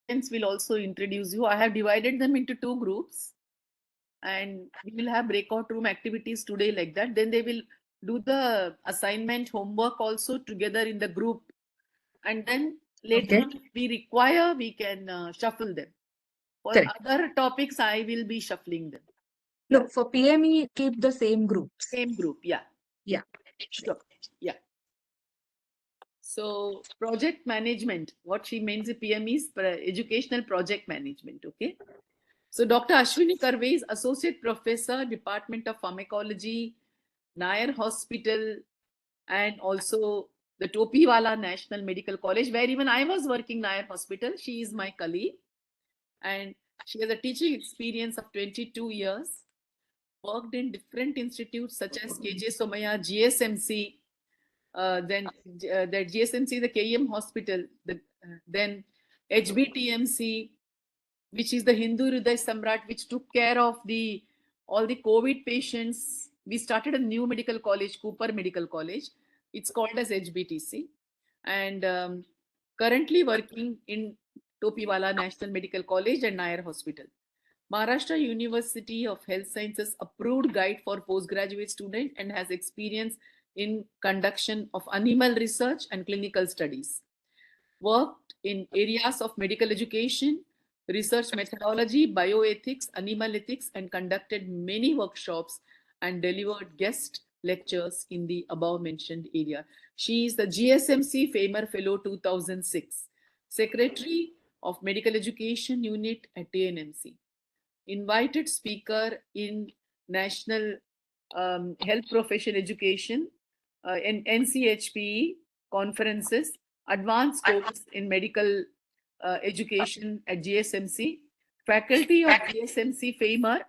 participants will also introduce you. I have divided them into two groups, and we will have breakout room activities today like that. Then they will do the assignment homework also together in the group, and then later Okay. on, if we require, we can shuffle them. For Correct. other topics, I will be shuffling them. No, for PME, keep the same groups. Same group, yeah. Yeah. Sure. Yeah. So project management, what she means PME is educational project management. Okay. So Dr. Ashwini Karve is Associate Professor, Department of Pharmacology, Nair Hospital, and also the Topiwala National Medical College, where even I was working Nair Hospital. She is my colleague, and she has a teaching experience of 22 years, worked in different institutes such as KJ Somaya, GSMC, the GSMC, the KM Hospital, then HBTMC, which is the Hindu Hriday Samrat, which took care of all the COVID patients. We started a new medical college, Cooper Medical College. It's called as HBTC, and currently working in Topiwala National Medical College and Nair Hospital. Maharashtra University of Health Sciences approved guide for postgraduate students and has experience in conduction of animal research and clinical studies. Worked in areas of medical education, research methodology, bioethics, animal ethics, and conducted many workshops and delivered guest lectures in the above mentioned area. She is the GSMC Famer Fellow 2006, Secretary of Medical Education Unit at TNMC, invited speaker in National Health Profession Education in NCHPE conferences, advanced course in medical education at GSMC, faculty of GSMC Famer,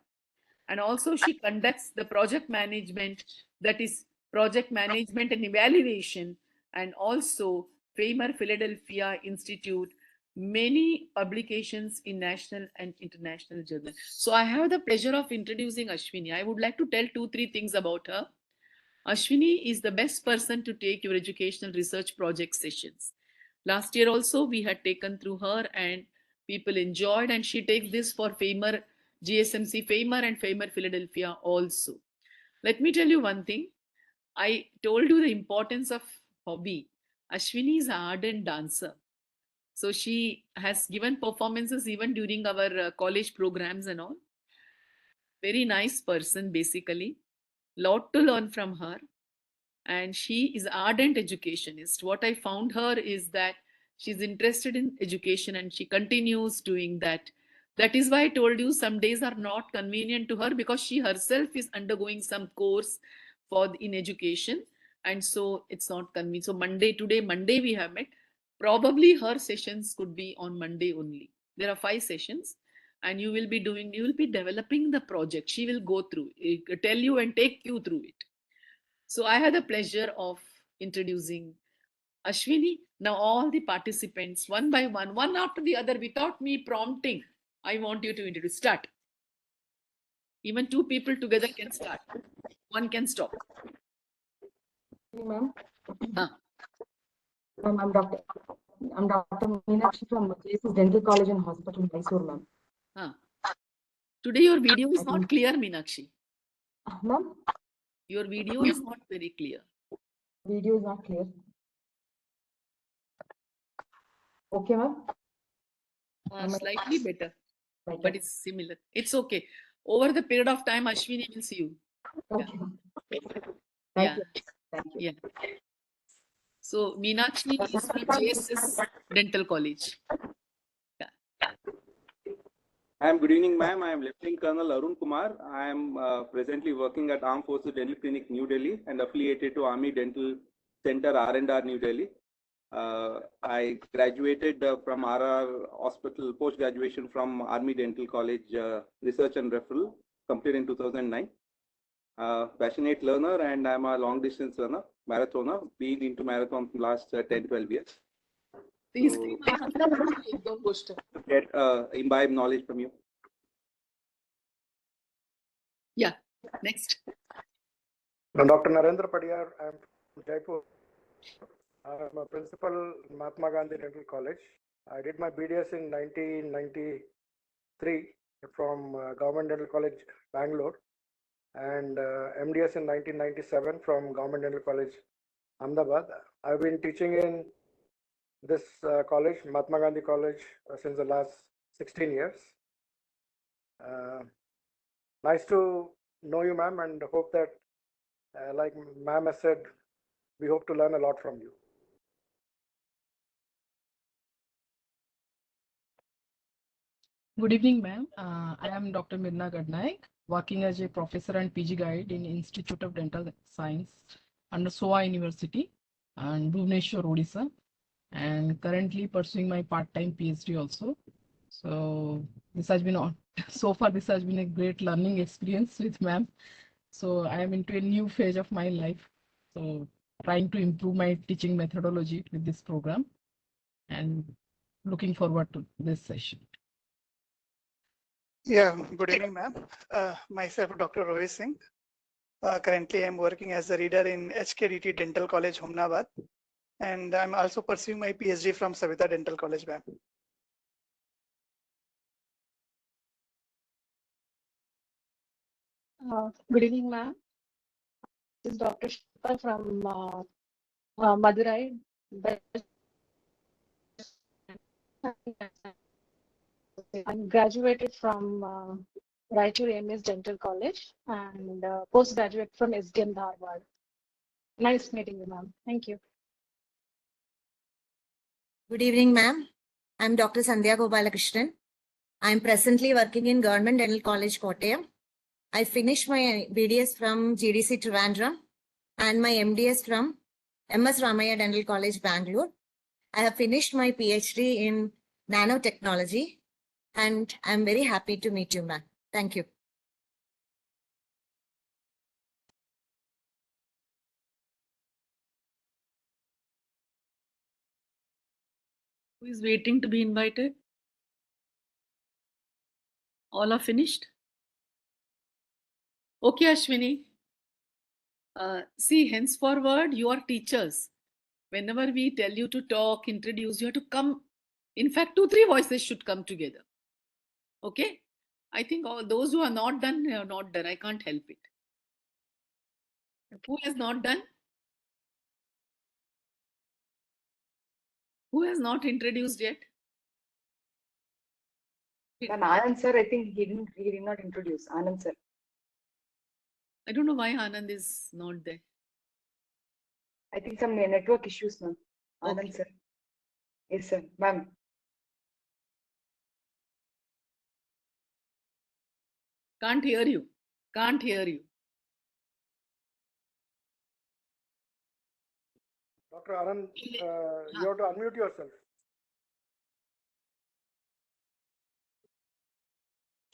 and also she conducts the project management, that is project management and evaluation, and also Famer Philadelphia Institute, many publications in national and international journals. So I have the pleasure of introducing Ashwini. I would like to tell 2-3 things about her. Ashwini is the best person to take your educational research project sessions. Last year also we had taken through her and people enjoyed, and she takes this for Famer, GSMC Famer and Famer Philadelphia also. Let me tell you one thing. I told you the importance of hobby. Ashwini is an ardent dancer. So she has given performances even during our college programs and all. Very nice person, basically. Lot to learn from her. And she is ardent educationist. What I found her is that she's interested in education and she continues doing that. That is why I told you some days are not convenient to her, because she herself is undergoing some course in education, and so it's not convenient. So Monday we have met. Probably her sessions could be on Monday only. There are 5 sessions, and you will be developing the project. She will go through, tell you and take you through it. So I had the pleasure of introducing Ashwini. Now all the participants, one by one after the other, without me prompting, I want you to introduce. Start. Even 2 people together can start. One can stop. Ma'am. Huh. Ma'am, I'm Dr. Meenakshi from JSS Dental College and Hospital, Mysore, ma'am. Huh. Today your video is not clear, Meenakshi. Ma'am? Your video is not very clear. Video is not clear. Okay, ma'am? Slightly better, but it's similar. It's okay. Over the period of time, Ashwini will see you. Okay. Yeah. Thank you. Thank you. Yeah. So Meenakshi is from JSS Dental College. Good evening, ma'am. I am Lieutenant Colonel Arun Kumar. I am presently working at Armed Forces Dental Clinic, New Delhi, and affiliated to Army Dental Center, R&R, New Delhi. I graduated from RR Hospital, post-graduation from Army Dental College, Research and Referral, completed in 2009. Passionate learner, and I'm a long-distance runner, marathoner, been into marathon for the last 10-12 years. So, get imbibe knowledge from you. Yeah, next. Dr. Narendra Padiyar, I'm from Jaipur. I'm a principal in Mahatma Gandhi Dental College. I did my BDS in 1993 from Government Dental College, Bangalore, and MDS in 1997 from Government Dental College, Ahmedabad. I've been teaching in this college, Mahatma Gandhi College, since the last 16 years. Nice to know you, ma'am, and hope that, like ma'am has said, we hope to learn a lot from you. Good evening, ma'am. I am Dr. Mirna Gadnaik, working as a professor and PG guide in Institute of Dental Science under SOA University and Bhubaneswar, Odisha, and currently pursuing my part-time PhD also. So this has been so far. This has been a great learning experience with ma'am. So I am into a new phase of my life. So trying to improve my teaching methodology with this program, and looking forward to this session. Yeah, good evening, ma'am. Myself, Dr. Rohit Singh. Currently, I'm working as a reader in HKDT Dental College, Humnabad. And I'm also pursuing my PhD from Savita Dental College, ma'am. Good evening, ma'am. This is Dr. Shilpa from Madurai. I'm graduated from Raichur MS Dental College and postgraduate from SDM Dharwad. Nice meeting you, ma'am. Thank you. Good evening, ma'am. I'm Dr. Sandhya Gopalakrishnan. I'm presently working in Government Dental College, Kottayam. I finished my BDS from GDC Trivandrum and my MDS from MS Ramaya Dental College, Bangalore. I have finished my PhD in nanotechnology and I'm very happy to meet you, ma'am. Thank you. Who is waiting to be invited? All are finished? Okay, Ashwini. See, henceforward, you are teachers. Whenever we tell you to talk, introduce, you have to come. In fact, 2-3 voices should come together. Okay? I think all those who are not done, they are not done. I can't help it. Who has not done? Who has not introduced yet? And Anand sir, I think he did not introduce Anand sir. I don't know why Anand is not there. I think some network issues, ma'am. Anand Okay. sir. Yes, sir. Ma'am. Can't hear you. Can't hear you. Dr. Anand, you have to unmute yourself.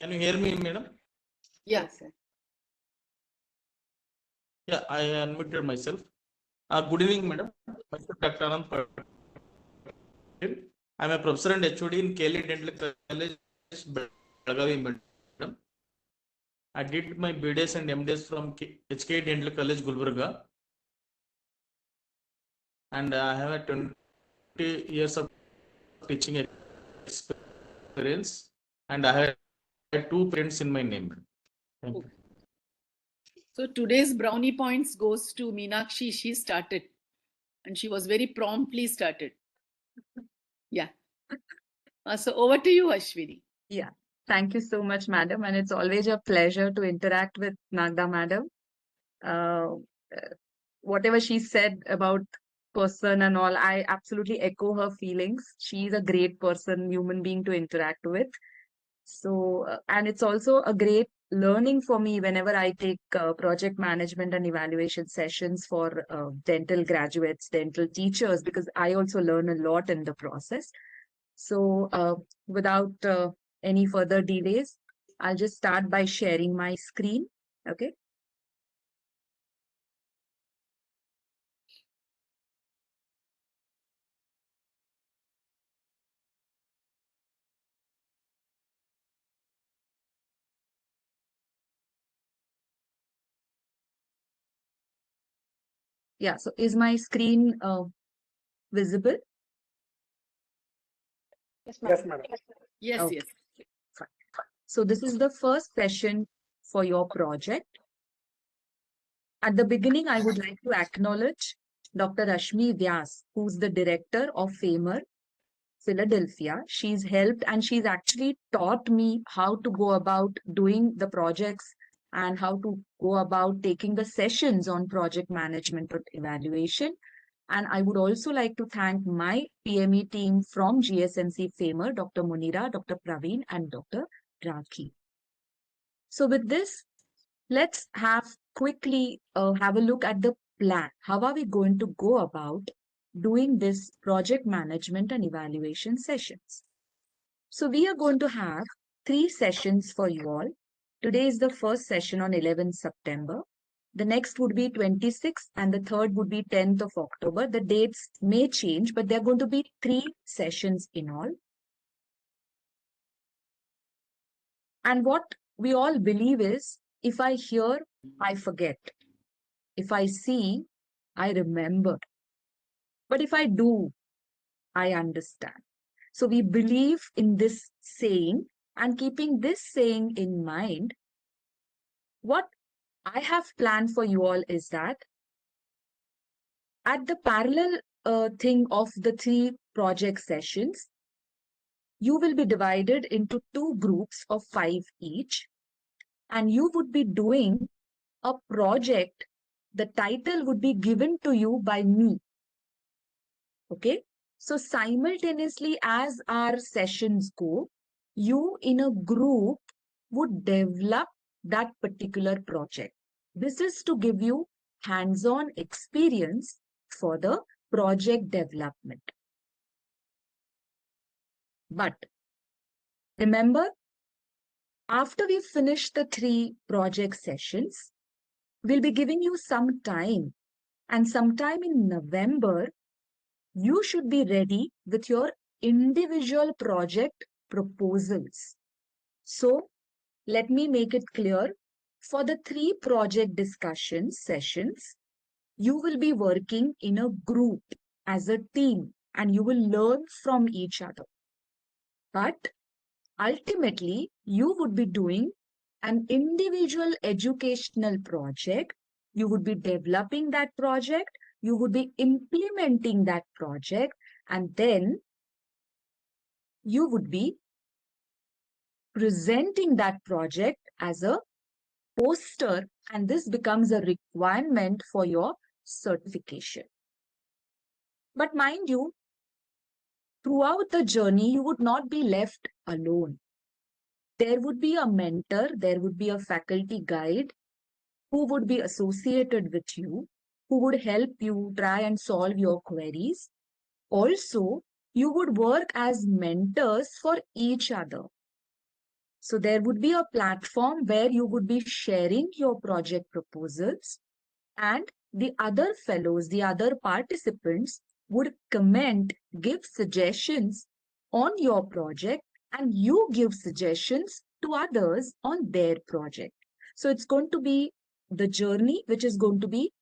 Can you hear me, madam? Yeah. Yes, sir. Yeah, I unmuted myself. Good evening, madam. Myself, Dr. Anand Patil. I'm a professor and HOD in KLE Dental College, Belagavi, madam. I did my BDS and MDS from HK Dental College, Gulbarga. And I have a 20 years of teaching experience. And I had 2 parents in my name. Thank you. So today's brownie points goes to Meenakshi. She started and she was very promptly started. Yeah. So over to you, Ashwini. Yeah. Thank you so much, madam. And it's always a pleasure to interact with Nagda madam. Uh, Whatever she said about person and all, I absolutely echo her feelings. She's a great person, human being to interact with. So, and it's also a great learning for me whenever I take project management and evaluation sessions for dental graduates, dental teachers, because I also learn a lot in the process. So, without any further delays, I'll just start by sharing my screen. Okay. Yeah, so is my screen visible? Yes, Yes, ma'am. madam. Yes, Okay. yes. Fine. So this is the first session for your project. At the beginning, I would like to acknowledge Dr. Rashmi Vyas, who's the director of FAMER, Philadelphia. She's helped and she's actually taught me how to go about doing the projects and how to go about taking the sessions on project management or evaluation. And I would also like to thank my PME team from GSMC FAMER, Dr. Munira, Dr. Praveen, and Dr. Rakhi. So with this, let's quickly have a look at the plan. How are we going to go about doing this project management and evaluation sessions? So we are going to have 3 sessions for you all. Today is the first session on 11th September. The next would be 26th and the third would be 10th of October. The dates may change, but there are going to be 3 sessions in all. And what we all believe is, if I hear, I forget. If I see, I remember. But if I do, I understand. So we believe in this saying, and keeping this saying in mind, what I have planned for you all is that at the parallel thing of the 3 project sessions, you will be divided into 2 groups of 5 each, and you would be doing a project. The title would be given to you by me. Okay. So simultaneously as our sessions go, you in a group would develop that particular project. This is to give you hands-on experience for the project development. But remember, after we finish the 3 project sessions, we'll be giving you some time, and sometime in November, you should be ready with your individual project proposals. So let me make it clear. For the 3 project discussion sessions, you will be working in a group as a team and you will learn from each other. But ultimately, you would be doing an individual educational project. You would be developing that project. You would be implementing that project, and then you would be presenting that project as a poster, and this becomes a requirement for your certification. But mind you, throughout the journey, you would not be left alone. There would be a mentor, there would be a faculty guide who would be associated with you, who would help you try and solve your queries. Also, you would work as mentors for each other. So there would be a platform where you would be sharing your project proposals, and the other fellows, the other participants would comment, give suggestions on your project, and you give suggestions to others on their project. So it's going to be the journey which is going to be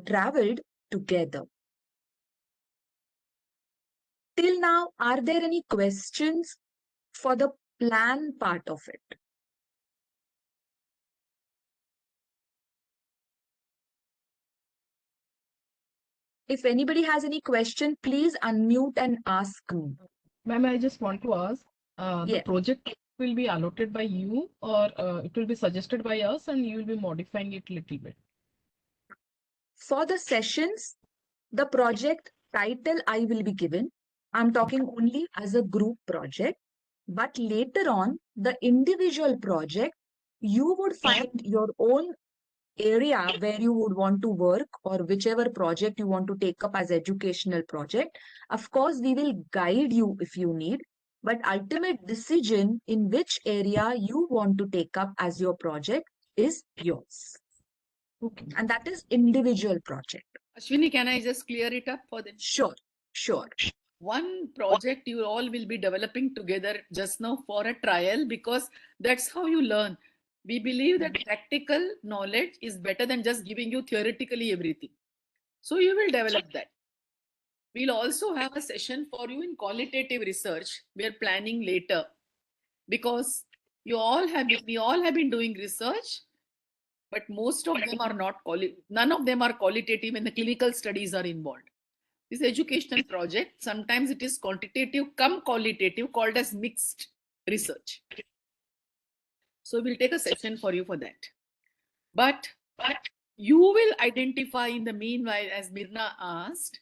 traveled together. Till now, are there any questions for the plan part of it? If anybody has any question, please unmute and ask me. Ma'am, I just want to ask, the Yeah. project will be allotted by you, or it will be suggested by us and you will be modifying it a little bit? For the sessions, the project title I will be given. I'm talking only as a group project. But later on, the individual project, you would find your own area where you would want to work, or whichever project you want to take up as educational project. Of course, we will guide you if you need, but ultimate decision in which area you want to take up as your project is yours. Okay. And that is individual project. Ashwini, can I just clear it up for them? Sure, sure. One project you all will be developing together just now for a trial, because that's how you learn. We believe that practical knowledge is better than just giving you theoretically everything. So you will develop that. We'll also have a session for you in qualitative research. We are planning later because we all have been doing research, but most of them are not none of them are qualitative when the clinical studies are involved. This educational project, sometimes it is quantitative come qualitative, called as mixed research. So we'll take a session for you for that. But you will identify in the meanwhile, as Mirna asked,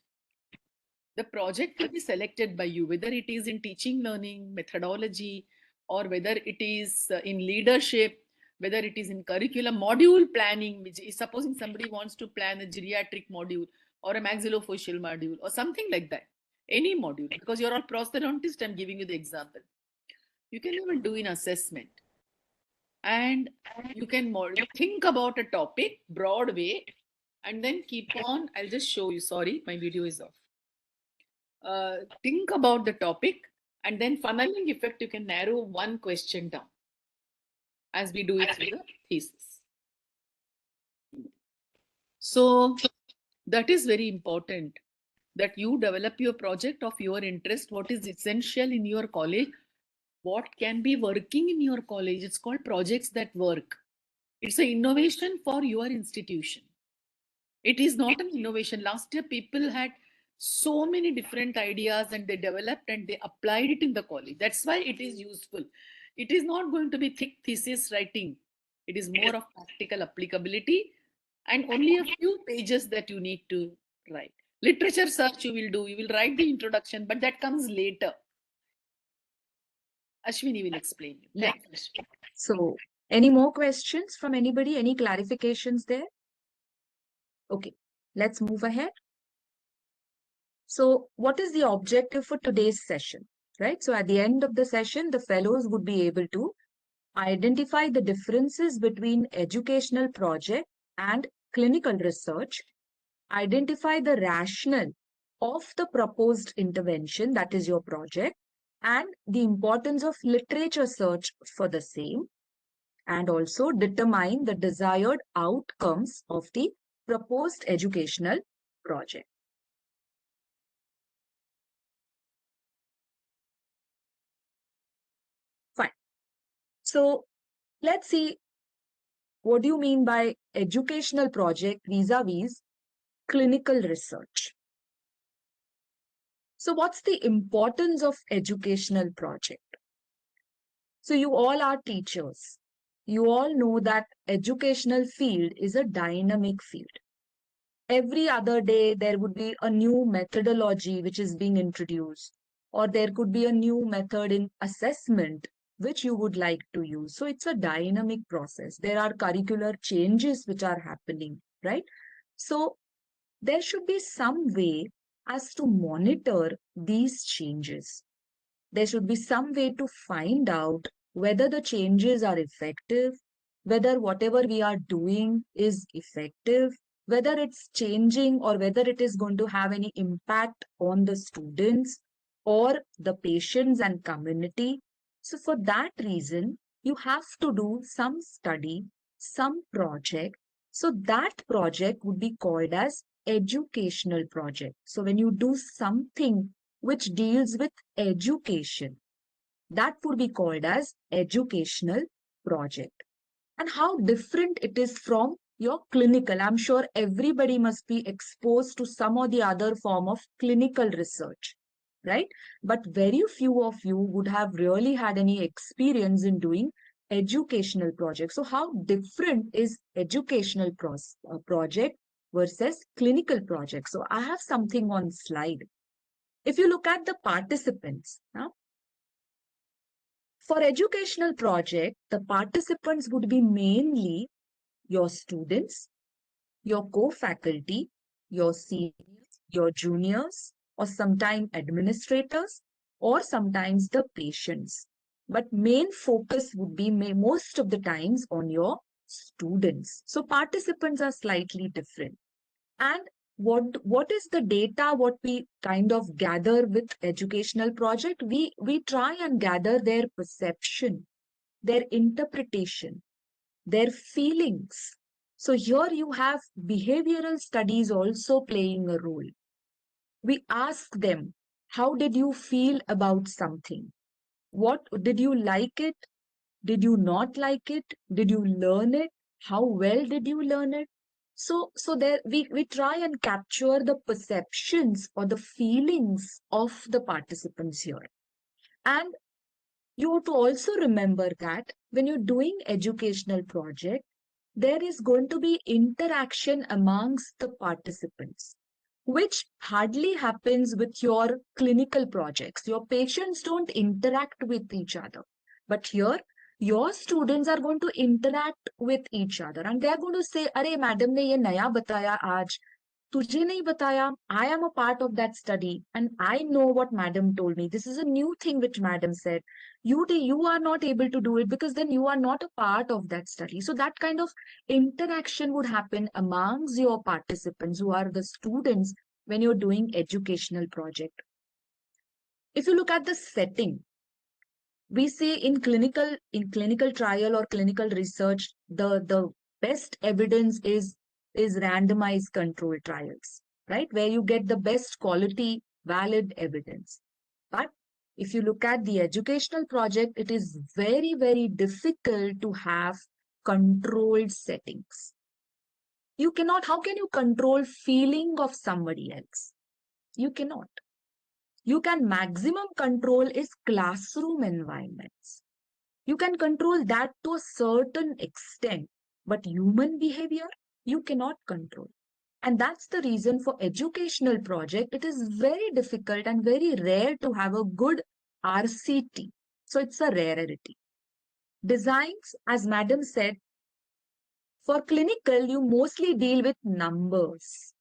the project will be selected by you, whether it is in teaching learning methodology, or whether it is in leadership, whether it is in curriculum module planning, which is supposing somebody wants to plan a geriatric module or a maxillofacial module or something like that. Any module, because you're all prosthodontist, I'm giving you the example. You can even do an assessment. And you can think about a topic, broad way, and then keep on. I'll just show you. Sorry, my video is off. Think about the topic, and then funneling effect, you can narrow one question down as we do it through the thesis. So that is very important, that you develop your project of your interest, what is essential in your college, what can be working in your college. It's called projects that work. It's an innovation for your institution. It is not an innovation. Last year, people had so many different ideas and they developed and they applied it in the college. That's why it is useful. It is not going to be thick thesis writing. It is more of practical applicability and only a few pages that you need to write. Literature search you will do. You will write the introduction, but that comes later. Ashwini will explain you. Yeah. Thanks, Ashwini. So, any more questions from anybody? Any clarifications there? Okay, let's move ahead. So, what is the objective for today's session, right? So, at the end of the session, the fellows would be able to identify the differences between educational project and clinical research, identify the rationale of the proposed intervention, that is your project, and the importance of literature search for the same, and also determine the desired outcomes of the proposed educational project. Fine. So let's see, what do you mean by educational project vis-a-vis clinical research? So what's the importance of educational project? So you all are teachers. You all know that educational field is a dynamic field. Every other day, there would be a new methodology which is being introduced, or there could be a new method in assessment which you would like to use. So it's a dynamic process. There are curricular changes which are happening, right? So there should be some way as to monitor these changes. There should be some way to find out whether the changes are effective, whether whatever we are doing is effective, whether it's changing or whether it is going to have any impact on the students or the patients and community. So for that reason, you have to do some study, some project. So that project would be called as educational project. So when you do something which deals with education, that would be called as educational project. And how different it is from your clinical. I'm sure everybody must be exposed to some or the other form of clinical research, right? But very few of you would have really had any experience in doing educational projects. So how different is educational project versus clinical project? So I have something on slide. If you look at the participants, for educational project, the participants would be mainly your students, your co-faculty, your seniors, your juniors, or sometimes administrators, or sometimes the patients. But main focus would be most of the times on your students. So participants are slightly different. And what is the data, what we kind of gather with educational project? We try and gather their perception, their interpretation, their feelings. So here you have behavioral studies also playing a role. we ask them, how did you feel about something? What did you like it? Did you not like it? Did you learn it? How well did you learn it? So there we try and capture the perceptions or the feelings of the participants here. And you have to also remember that when you're doing educational project, there is going to be interaction amongst the participants, which hardly happens with your clinical projects. Your patients don't interact with each other. But here, your students are going to interact with each other and they are going to say, Arey, madam ne ye naya bataya aaj. तुझे नहीं बताया. I am a part of that study and I know what madam told me. This is a new thing which madam said. You are not able to do it because then you are not a part of that study. So that kind of interaction would happen amongst your participants who are the students when you're doing educational project. If you look at the setting, we say in clinical trial or clinical research, the best evidence is randomized control trials, right? Where you get the best quality, valid evidence. But if you look at the educational project, it is very, very difficult to have controlled settings. You cannot, how can you control feeling of somebody else? You cannot. You can maximum control is classroom environments. You can control that to a certain extent, but human behavior, you cannot control. And that's the reason for educational project, it is very difficult and very rare to have a good RCT. So it's a rarity. Designs, as madam said, for clinical, you mostly deal with numbers.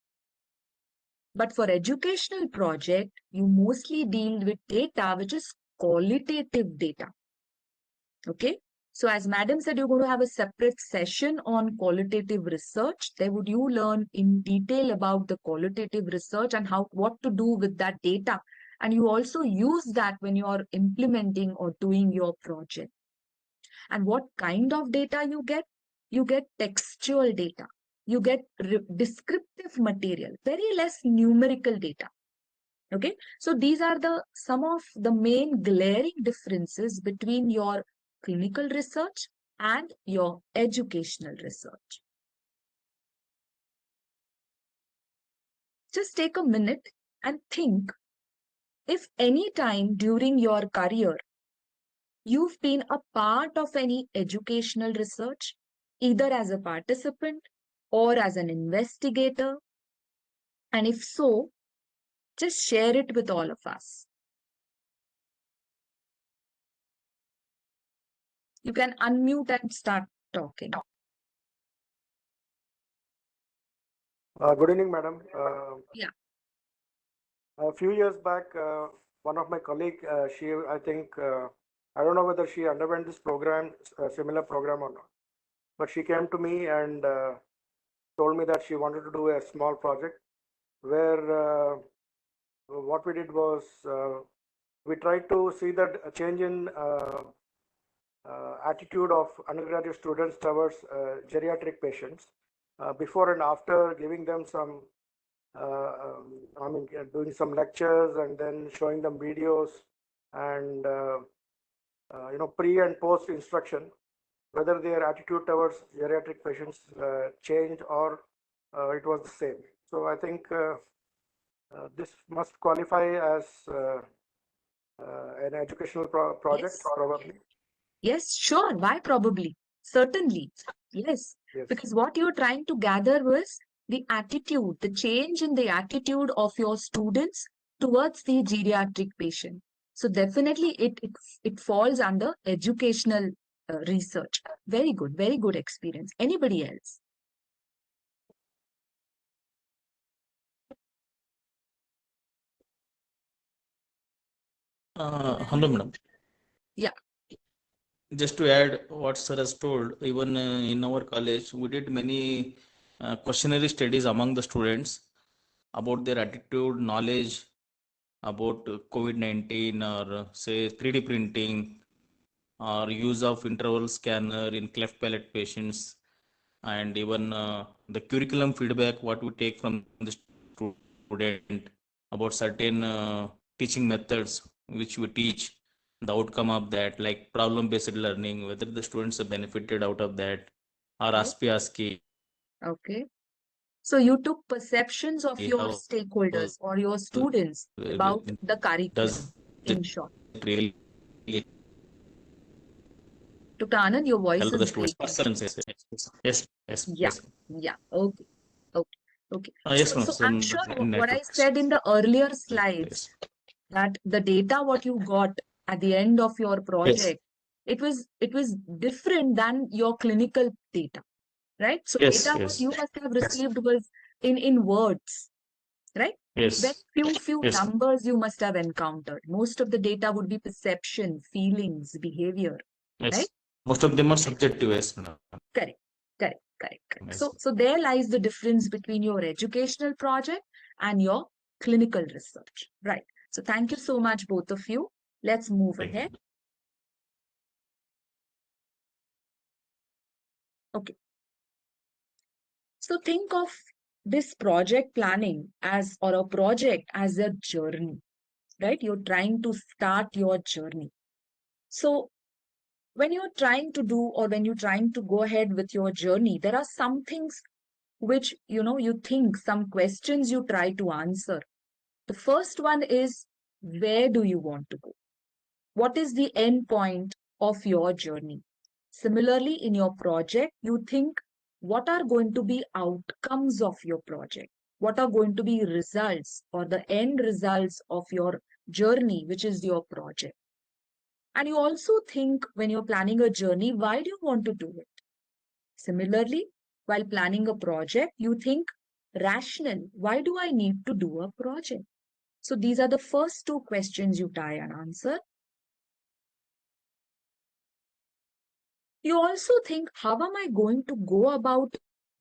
But for educational project, you mostly deal with data, which is qualitative data. Okay. So as madam said, you're going to have a separate session on qualitative research. There would you learn in detail about the qualitative research and what to do with that data. And you also use that when you are implementing or doing your project. And what kind of data you get? You get textual data. You get descriptive material, very less numerical data. Okay. So these are some of the main glaring differences between your clinical research and your educational research. Just take a minute and think if any time during your career you've been a part of any educational research, either as a participant or as an investigator, and if so, just share it with all of us. You can unmute and start talking. Good evening, madam. Yeah. A few years back, one of my colleague, I think, I don't know whether she underwent this program, similar program or not, but she came to me and told me that she wanted to do a small project where what we did was we tried to see that change in attitude of undergraduate students towards geriatric patients before and after giving them some doing some lectures and then showing them videos and pre and post instruction, whether their attitude towards geriatric patients changed or it was the same. So I think this must qualify as an educational project, Yes. probably. Yes, sure. Why probably? Certainly. Yes. Yes. Because what you're trying to gather was the attitude, the change in the attitude of your students towards the geriatric patient. So definitely it falls under educational research. Very good experience. Anybody else? Hello, madam. Yeah. Just to add what sir has told, even in our college, we did many questionnaire studies among the students about their attitude, knowledge about COVID-19 or say 3D printing or use of interval scanner in cleft palate patients, and even the curriculum feedback, what we take from the student about certain teaching methods which we teach, the outcome of that, like problem-based learning, whether the students have benefited out of that, or ASPE. Okay. So you took perceptions of your How stakeholders or your students about the curriculum, does in it short. really Dr. Anand, your voice help the is students? breaking. Yes. Yeah, yeah. Okay. Okay. Yes, So, ma'am. so I'm sure what I Network. said in the earlier slides, that the data what you got at the end of your project, it was different than your clinical data, right? So Yes, data what you must have received was in words, right? Very few Yes. numbers you must have encountered. Most of the data would be perception, feelings, behavior, Yes. right? Most of them are subjective, yes, madam. Correct. Yes. So there lies the difference between your educational project and your clinical research, right? So thank you so much, both of you. Let's move Thank ahead. Okay. So think of this project planning as, or a project as a journey, right? You're trying to start your journey. So when you're trying to do, or when you're trying to go ahead with your journey, there are some things which, you think, some questions you try to answer. The first one is, where do you want to go? What is the end point of your journey? Similarly, in your project, you think, what are going to be outcomes of your project? What are going to be results or the end results of your journey, which is your project? And you also think, when you're planning a journey, why do you want to do it? Similarly, while planning a project, you think rational. Why do I need to do a project? So these are the first two questions you try and answer. You also think, how am I going to go about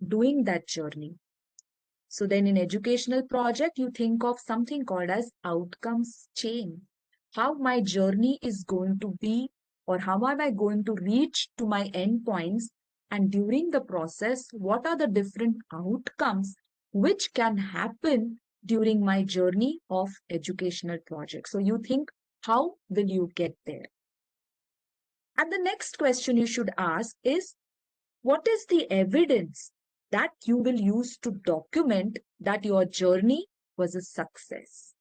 doing that journey? So then in educational project, you think of something called as outcomes chain. How my journey is going to be, or how am I going to reach to my endpoints? And during the process, what are the different outcomes which can happen during my journey of educational project? So you think, how will you get there? And the next question you should ask is, what is the evidence that you will use to document that your journey was a success?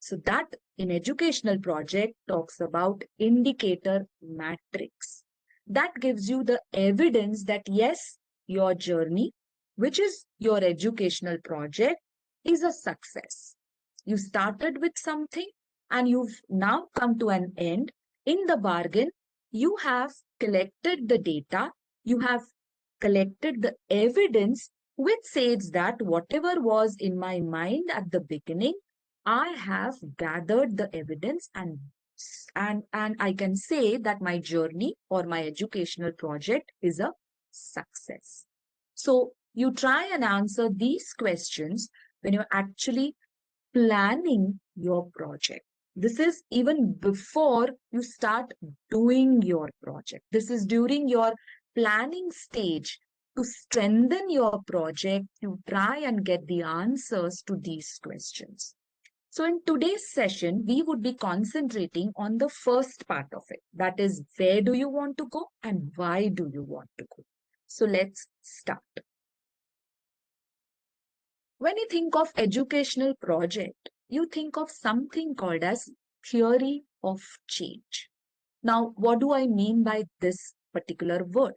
So that in educational project talks about indicator matrix. That gives you the evidence that yes, your journey, which is your educational project, is a success. You started with something and you've now come to an end. In the bargain, you have collected the data, you have collected the evidence which says that whatever was in my mind at the beginning, I have gathered the evidence and I can say that my journey or my educational project is a success. So you try and answer these questions when you're actually planning your project. This is even before you start doing your project. This is during your planning stage. To strengthen your project, you try and get the answers to these questions. So in today's session, we would be concentrating on the first part of it. That is, where do you want to go and why do you want to go? So let's start. When you think of educational project, you think of something called as theory of change. Now, what do I mean by this particular word?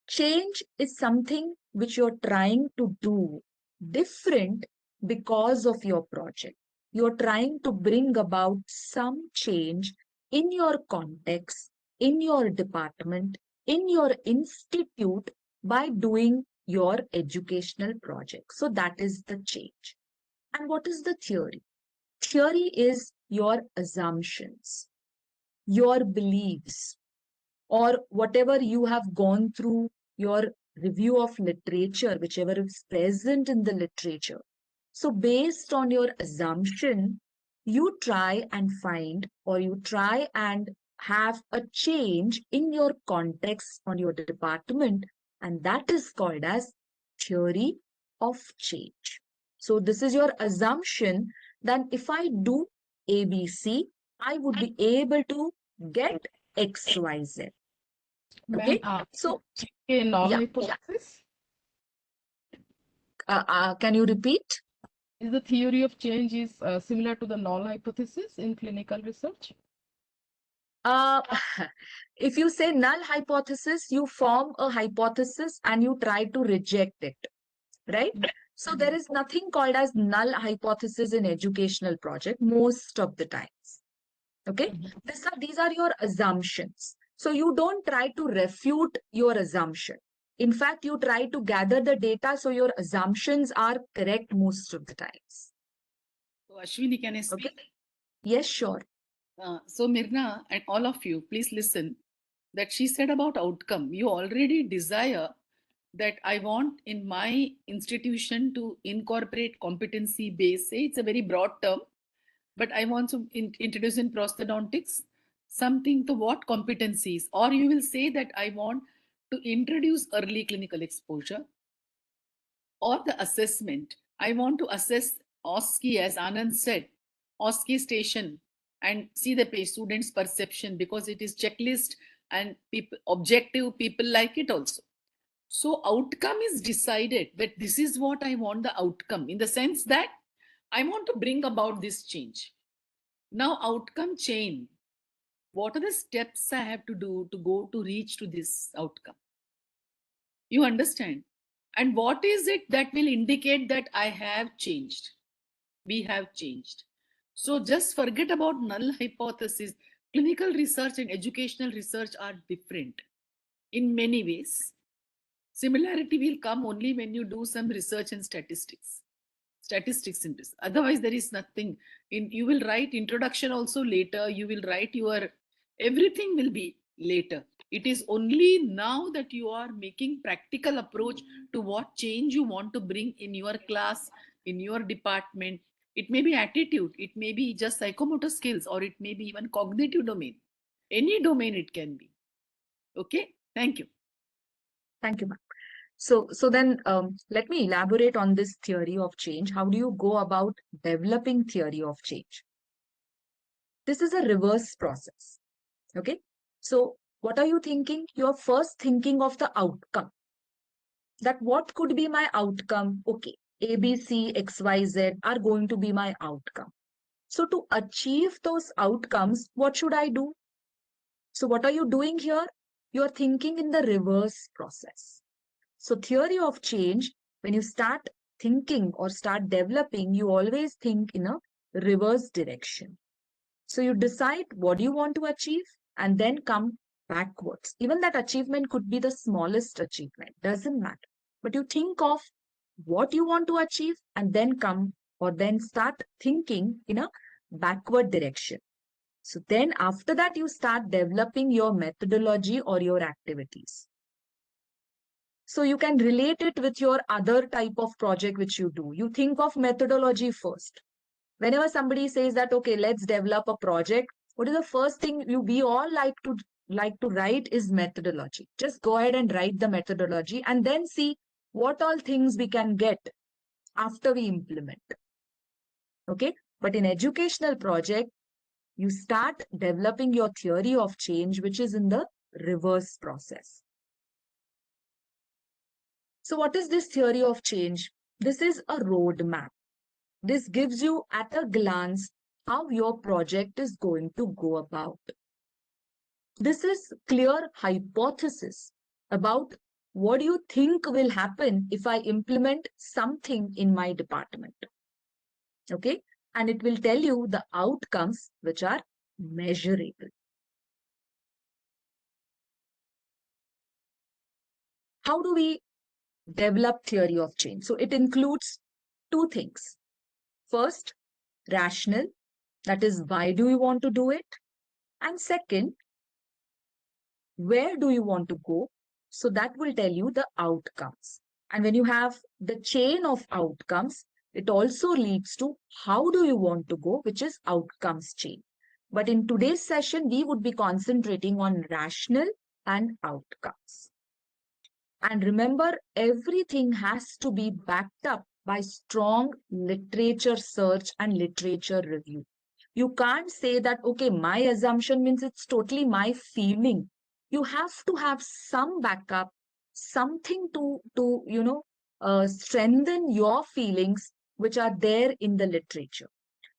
Change is something which you're trying to do different because of your project. You're trying to bring about some change in your context, in your department, in your institute by doing your educational project. So that is the change. And what is the theory? Theory is your assumptions, your beliefs, or whatever you have gone through, your review of literature, whichever is present in the literature. So based on your assumption, you try and find, or you try and have a change in your context on your department, and that is called as theory of change. So this is your assumption that if I do ABC, I would be able to get XYZ. Okay, so a null yeah. hypothesis? Can you repeat? Is the theory of change is similar to the null hypothesis in clinical research? If you say null hypothesis, you form a hypothesis and you try to reject it, right? So there is nothing called as null hypothesis in educational project most of the times. Okay, these are your assumptions. So you don't try to refute your assumption. In fact, you try to gather the data so your assumptions are correct most of the times. So Ashwini, can I speak? Okay. Yes, sure. So Mirna and all of you, please listen that she said about outcome. You already desire that I want in my institution to incorporate competency based, say it's a very broad term, but I want to introduce in prosthodontics something to what competencies, or you will say that I want to introduce early clinical exposure or the assessment. I want to assess OSCE, as Anand said, OSCE station, and see the student's perception, because it is checklist and people objective, people like it also. So outcome is decided that this is what I want the outcome, in the sense that I want to bring about this change. Now outcome chain, what are the steps I have to do to go to reach to this outcome? You understand? And what is it that will indicate that I have changed? We have changed. So just forget about null hypothesis. Clinical research and educational research are different in many ways. Similarity will come only when you do some research and statistics. Statistics in this. Otherwise, there is nothing. You will write introduction also later. You will write your everything will be later. It is only now that you are making practical approach to what change you want to bring in your class, in your department. It may be attitude, it may be just psychomotor skills, or it may be even cognitive domain. Any domain it can be. Okay, thank you. Thank you, ma'am. So then let me elaborate on this theory of change. How do you go about developing theory of change? This is a reverse process. Okay. So what are you thinking? You're first thinking of the outcome. That what could be my outcome? Okay. A, B, C, X, Y, Z are going to be my outcome. So to achieve those outcomes, what should I do? So what are you doing here? You're thinking in the reverse process. So theory of change, when you start thinking or start developing, you always think in a reverse direction. So you decide what you want to achieve and then come backwards. Even that achievement could be the smallest achievement, doesn't matter. But you think of what you want to achieve and then come or then start thinking in a backward direction. So then after that, you start developing your methodology or your activities. So you can relate it with your other type of project which you do. You think of methodology first. Whenever somebody says that, okay, let's develop a project, what is the first thing we all like to write is methodology. Just go ahead and write the methodology and then see what all things we can get after we implement. Okay, but in educational project, you start developing your theory of change, which is in the reverse process. So what is this theory of change? This is a roadmap. This gives you at a glance how your project is going to go about. This is clear hypothesis about what do you think will happen if I implement something in my department. Okay, and it will tell you the outcomes which are measurable. How do we develop theory of change? So it includes two things. First, rational, that is, why do you want to do it? And second, where do you want to go? So that will tell you the outcomes. And when you have the chain of outcomes, it also leads to how do you want to go, which is outcomes chain. But in today's session, we would be concentrating on rational and outcomes. And remember, everything has to be backed up by strong literature search and literature review. You can't say that, okay, my assumption means it's totally my feeling. You have to have some backup, something to strengthen your feelings which are there in the literature.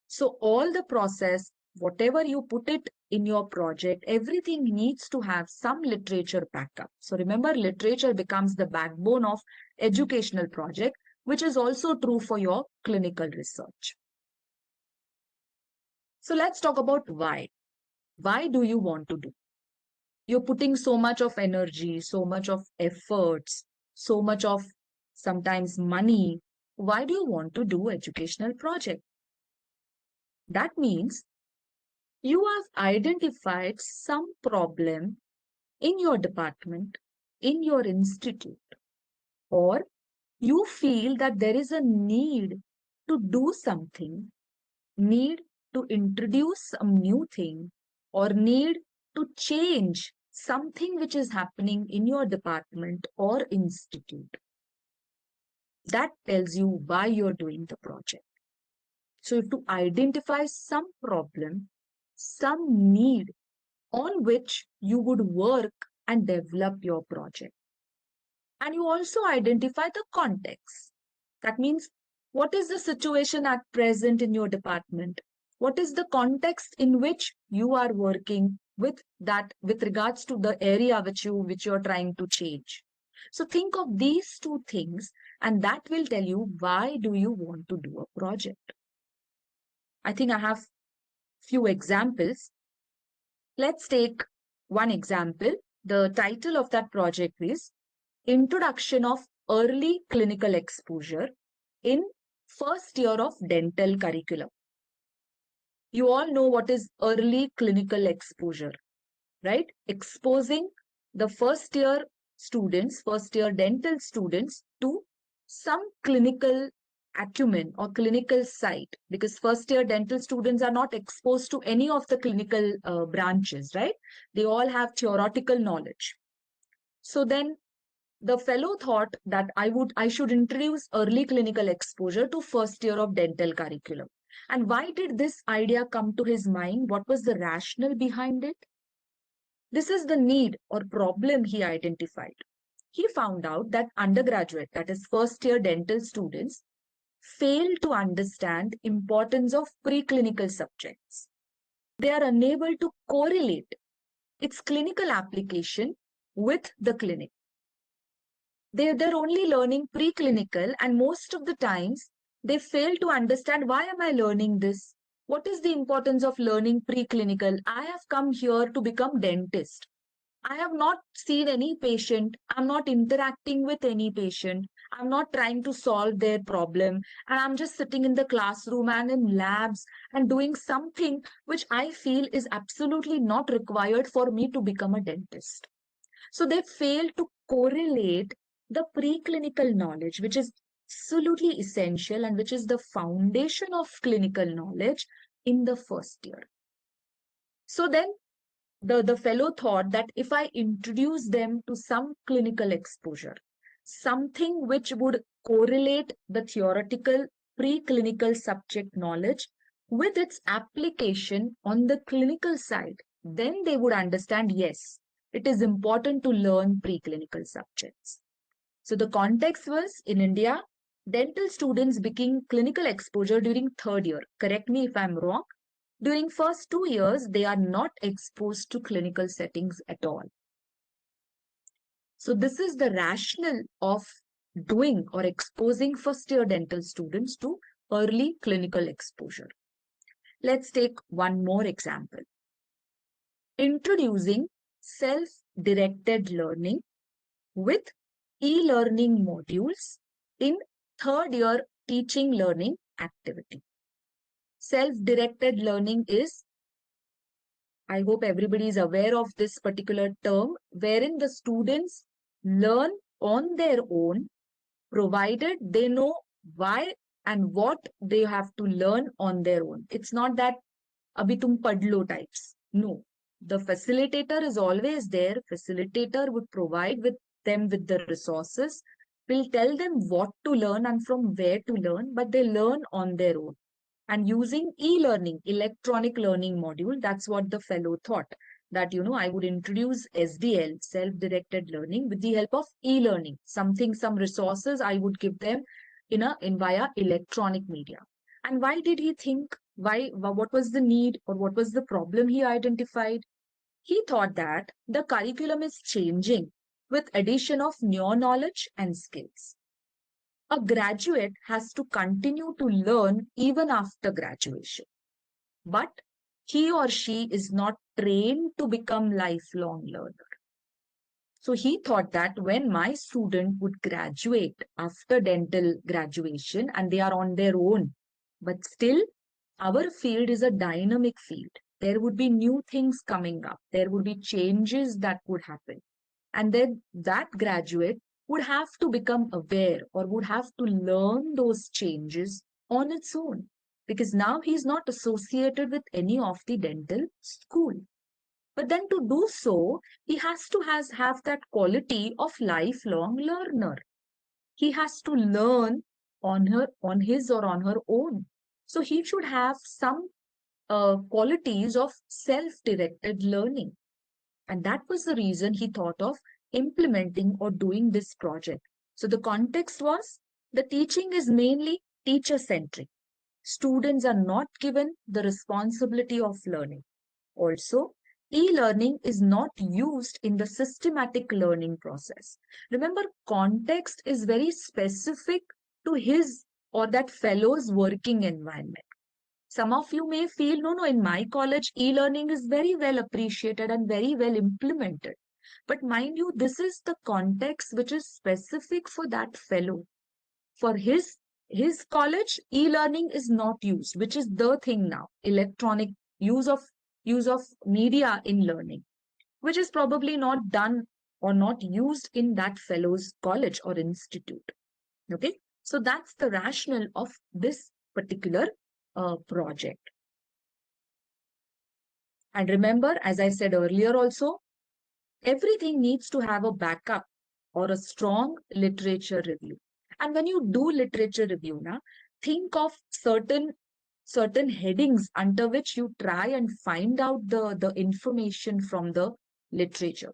So all the process, whatever you put it in your project, everything needs to have some literature backup. So remember, literature becomes the backbone of educational project, which is also true for your clinical research. So let's talk about why. Why do you want to do? You're putting so much of energy, so much of efforts, so much of sometimes money. Why do you want to do educational project? That means you have identified some problem in your department, in your institute, or you feel that there is a need to do something, need to introduce some new thing, or need to change something which is happening in your department or institute. That tells you why you're doing the project. So you have to identify some problem, some need on which you would work and develop your project. And you also identify the context. That means, what is the situation at present in your department? What is the context in which you are working with regards to the area which you're trying to change? So think of these two things, and that will tell you why do you want to do a project. I think I have few examples. Let's take one example. The title of that project is Introduction of Early Clinical Exposure in First Year of Dental Curriculum. You all know what is early clinical exposure, right? Exposing the first year students, first year dental students to some clinical acumen or clinical site, because first year dental students are not exposed to any of the clinical branches, right? They all have theoretical knowledge. So then the fellow thought that I should introduce early clinical exposure to first year of dental curriculum. And why did this idea come to his mind? What was the rationale behind it? This is the need or problem he identified. He found out that undergraduate, that is first year dental students, fail to understand importance of preclinical subjects. They are unable to correlate its clinical application with the clinic. They're only learning preclinical, and most of the times they fail to understand, why am I learning this? What is the importance of learning preclinical? I have come here to become dentist. I have not seen any patient. I'm not interacting with any patient. I'm not trying to solve their problem. And I'm just sitting in the classroom and in labs and doing something which I feel is absolutely not required for me to become a dentist. So they fail to correlate the preclinical knowledge, which is absolutely essential and which is the foundation of clinical knowledge in the first year. So then the fellow thought that if I introduce them to some clinical exposure, something which would correlate the theoretical preclinical subject knowledge with its application on the clinical side, then they would understand, yes, it is important to learn preclinical subjects. So the context was, in India, dental students begin clinical exposure during third year. Correct me if I'm wrong. During first 2 years, they are not exposed to clinical settings at all. So this is the rationale of doing or exposing first year dental students to early clinical exposure. Let's take one more example. Introducing self-directed learning with e-learning modules in third year teaching learning activity. Self-directed learning is, I hope everybody is aware of this particular term, wherein the students learn on their own, provided they know why and what they have to learn on their own. It's not that abhi tum pad lo types. No, the facilitator is always there. Facilitator would provide them with the resources. will tell them what to learn and from where to learn, but they learn on their own. And using e-learning, electronic learning module, that's what the fellow thought, that, I would introduce SDL, self-directed learning, with the help of e-learning, some resources I would give them in via electronic media. And why did he think, what was the need or what was the problem he identified? He thought that the curriculum is changing with addition of new knowledge and skills. A graduate has to continue to learn even after graduation, but he or she is not trained to become lifelong learner. So he thought that when my student would graduate after dental graduation and they are on their own, but still our field is a dynamic field. There would be new things coming up. There would be changes that would happen. And then that graduate would have to become aware or would have to learn those changes on its own, because now he's not associated with any of the dental school. But then to do so, he has to have that quality of lifelong learner. He has to learn on his or on her own. So he should have some qualities of self-directed learning. And that was the reason he thought of implementing or doing this project. So the context was, the teaching is mainly teacher-centric. Students are not given the responsibility of learning. Also, e-learning is not used in the systematic learning process. Remember, context is very specific to his or that fellow's working environment. Some of you may feel, no, in my college, e-learning is very well appreciated and very well implemented. But mind you, this is the context which is specific for that fellow. For his college, e-learning is not used, which is the thing now, electronic use of media in learning, which is probably not done or not used in that fellow's college or institute. Okay, so that's the rationale of this particular project. And remember, as I said earlier also, everything needs to have a backup or a strong literature review. And when you do literature review, think of certain headings under which you try and find out the information from the literature.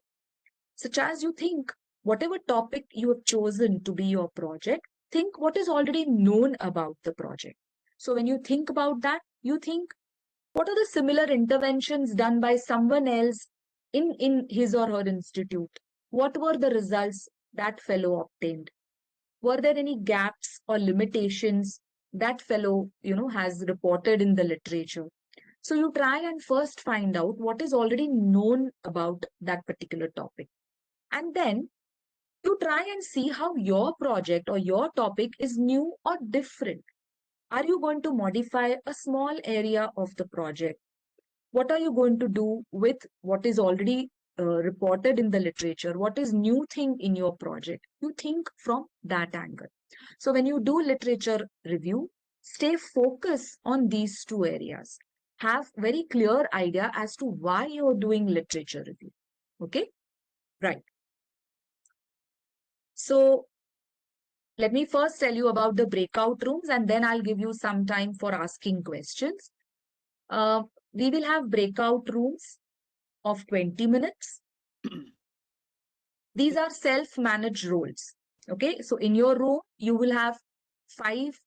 Such as, you think whatever topic you have chosen to be your project, think what is already known about the project. So when you think about that, you think, what are the similar interventions done by someone else in his or her institute? What were the results that fellow obtained? Were there any gaps or limitations that fellow, has reported in the literature? So you try and first find out what is already known about that particular topic. And then you try and see how your project or your topic is new or different. Are you going to modify a small area of the project? What are you going to do with what is already reported in the literature? What is new thing in your project? You think from that angle. So when you do literature review, stay focused on these two areas. Have very clear idea as to why you're doing literature review. Okay, right. So let me first tell you about the breakout rooms, and then I'll give you some time for asking questions. We will have breakout rooms of 20 minutes. These are self-managed roles. Okay, so in your room, you will have 5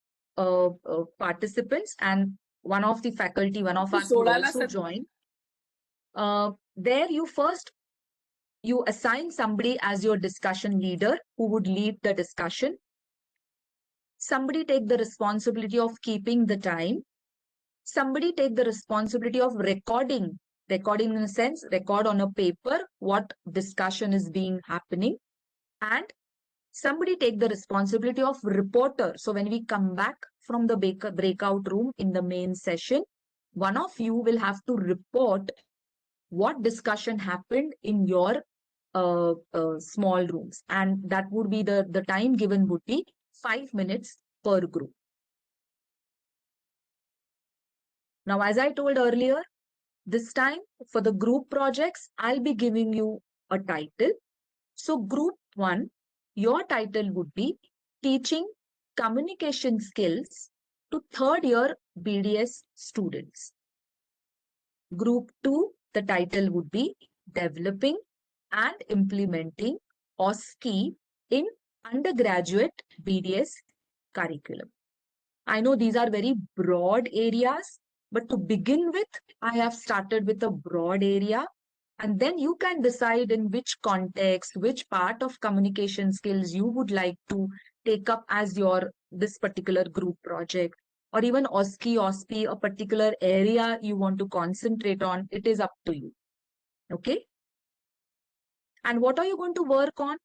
participants, and one of the faculty, one of us will also join. There you assign somebody as your discussion leader who would lead the discussion. Somebody take the responsibility of keeping the time. Somebody take the responsibility of recording in a sense, record on a paper what discussion is being happening. And somebody take the responsibility of reporter. So when we come back from the breakout room in the main session, one of you will have to report what discussion happened in your small rooms. And that would be the time given would be 5 minutes per group. Now, as I told earlier, this time for the group projects, I'll be giving you a title. So group 1, your title would be Teaching Communication Skills to Third Year BDS Students. Group 2, the title would be Developing and Implementing OSCE in Undergraduate BDS Curriculum. I know these are very broad areas, but to begin with, I have started with a broad area, and then you can decide in which context, which part of communication skills you would like to take up as your this particular group project, or even OSCE, OSPE, a particular area you want to concentrate on. It is up to you. Okay. And what are you going to work on?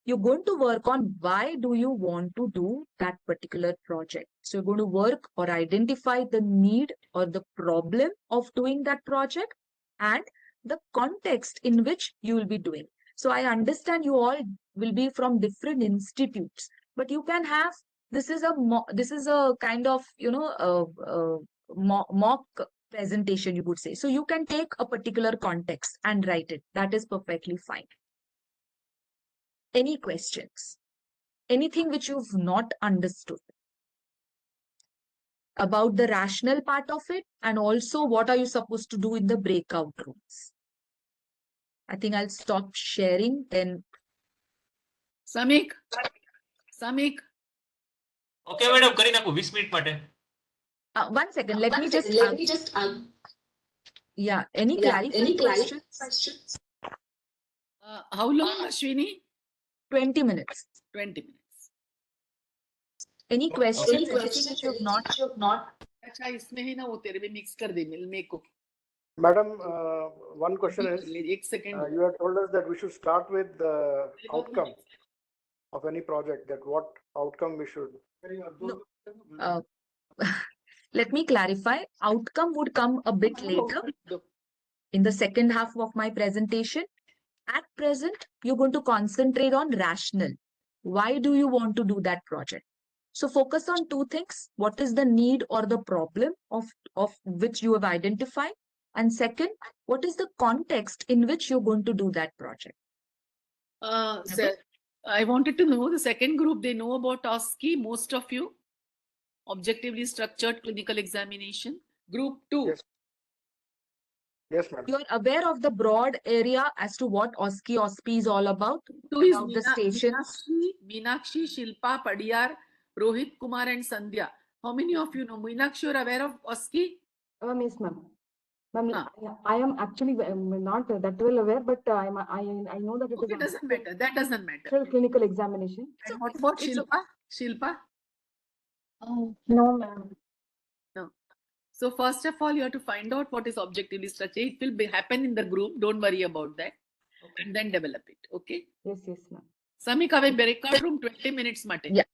You're going to work on why do you want to do that particular project. So you're going to work or identify the need or the problem of doing that project and the context in which you will be doing. So I understand you all will be from different institutes, but you can have, this is a kind of, mock presentation, you would say. So you can take a particular context and write it. That is perfectly fine. Any questions? Anything which you've not understood about the rational part of it, and also what are you supposed to do in the breakout rooms? I think I'll stop sharing then. Samik. Okay, madam, કરી નાખું 20 minute માટે. 1 second, let me just yeah, any clarifying questions? How long, Ashwini? 20 minutes. 20 minutes. Any questions? Anything which you've not? अच्छा इसमें है ना वो तेरे में मिक्स कर दे मेरे को. Madam, one question is, एक second. you had told us that we should start with the outcome of any project, that what outcome we should. No. Let me clarify. Outcome would come a bit later in the second half of my presentation. At present, you're going to concentrate on rational. Why do you want to do that project? So focus on two things. What is the need or the problem of which you have identified? And second, what is the context in which you're going to do that project? Sir, I wanted to know the second group, they know about OSCE, most of you. Objectively structured clinical examination. Group 2. Yes. Yes, madam. You're aware of the broad area as to what OSCE, OSPE is all about? Two is the stations. Meenakshi, Shilpa, Padiyar, Rohit Kumar and Sandhya. How many of you know? Meenakshi, you're aware of OSCE? Yes, ma'am. Ma'am, I am actually not that well aware, but I know that it okay, is. Doesn't matter. That doesn't matter. Clinical examination. And what about Shilpa? Shilpa? No, ma'am. No. So first of all, you have to find out what is objectively structured. It will happen in the group. Don't worry about that. Okay. And then develop it. Okay? Yes, ma'am. Samik, have a breakout room 20 minutes, mate. Yeah.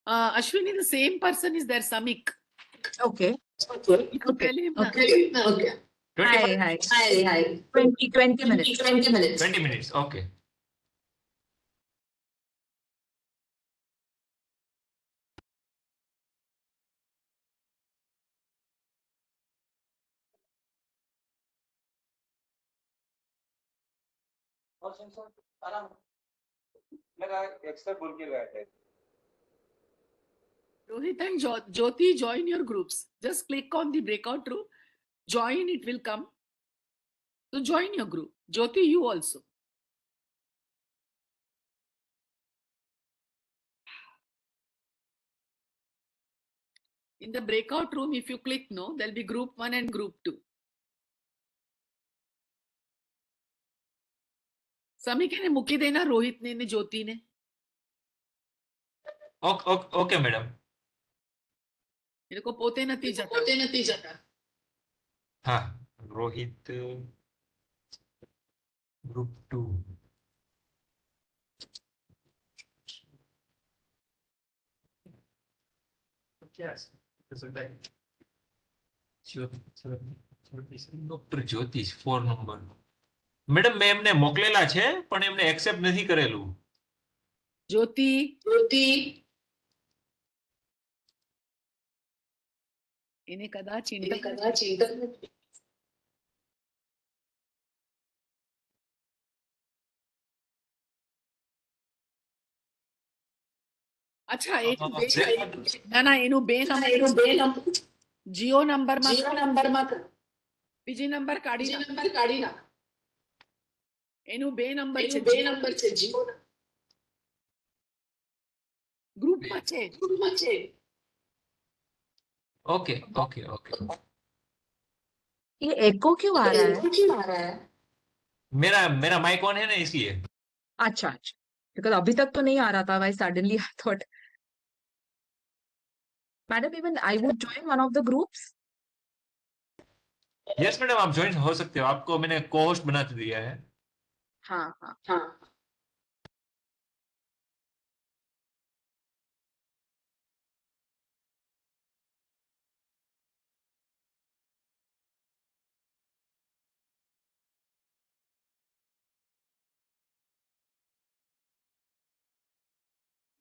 Ashwini, the same person is there, Samik. Okay. You could tell him. Okay. Hi. 20 minutes. 20 minutes. Okay. Rohit and Jyoti, join your groups. Just click on the breakout room. Join, it will come. So join your group. Jyoti, you also. In the breakout room, if you click no, there'll be group 1 and group 2. Samik ने मुकी देना रोहित ने ज्योति ने. Okay, madam. मेरे को पोते नती जाता. हाँ, रोहित group 2. Yes, ડોક્ટર જ્યોતિષ 4 નંબર. મેડમ મેં એમને મોકલેલા છે પણ એમને એક્સેપ્ટ નથી કરેલું. જ્યોતિ એને કદાચ અચ્છા એનું બે જે- ના એનું બે નંબર જીઓ નંબરમાં બીજી નંબર કાઢી નાખ એનું બે નંબર છે જીઓ ગ્રુપમાં છે ओके ओके ओके ये एको क्यों आ रहा है? मेरा मेरा माइक ऑन है ना इसलिए अच्छा अच्छा, बिकॉज अभी तक तो नहीं आ रहा था, भाई suddenly I thought madam even I would join one of the groups. Yes madam आप ज्वाइन हो सकते हो, आपको मैंने को होस्ट बना दिया है. हाँ हाँ.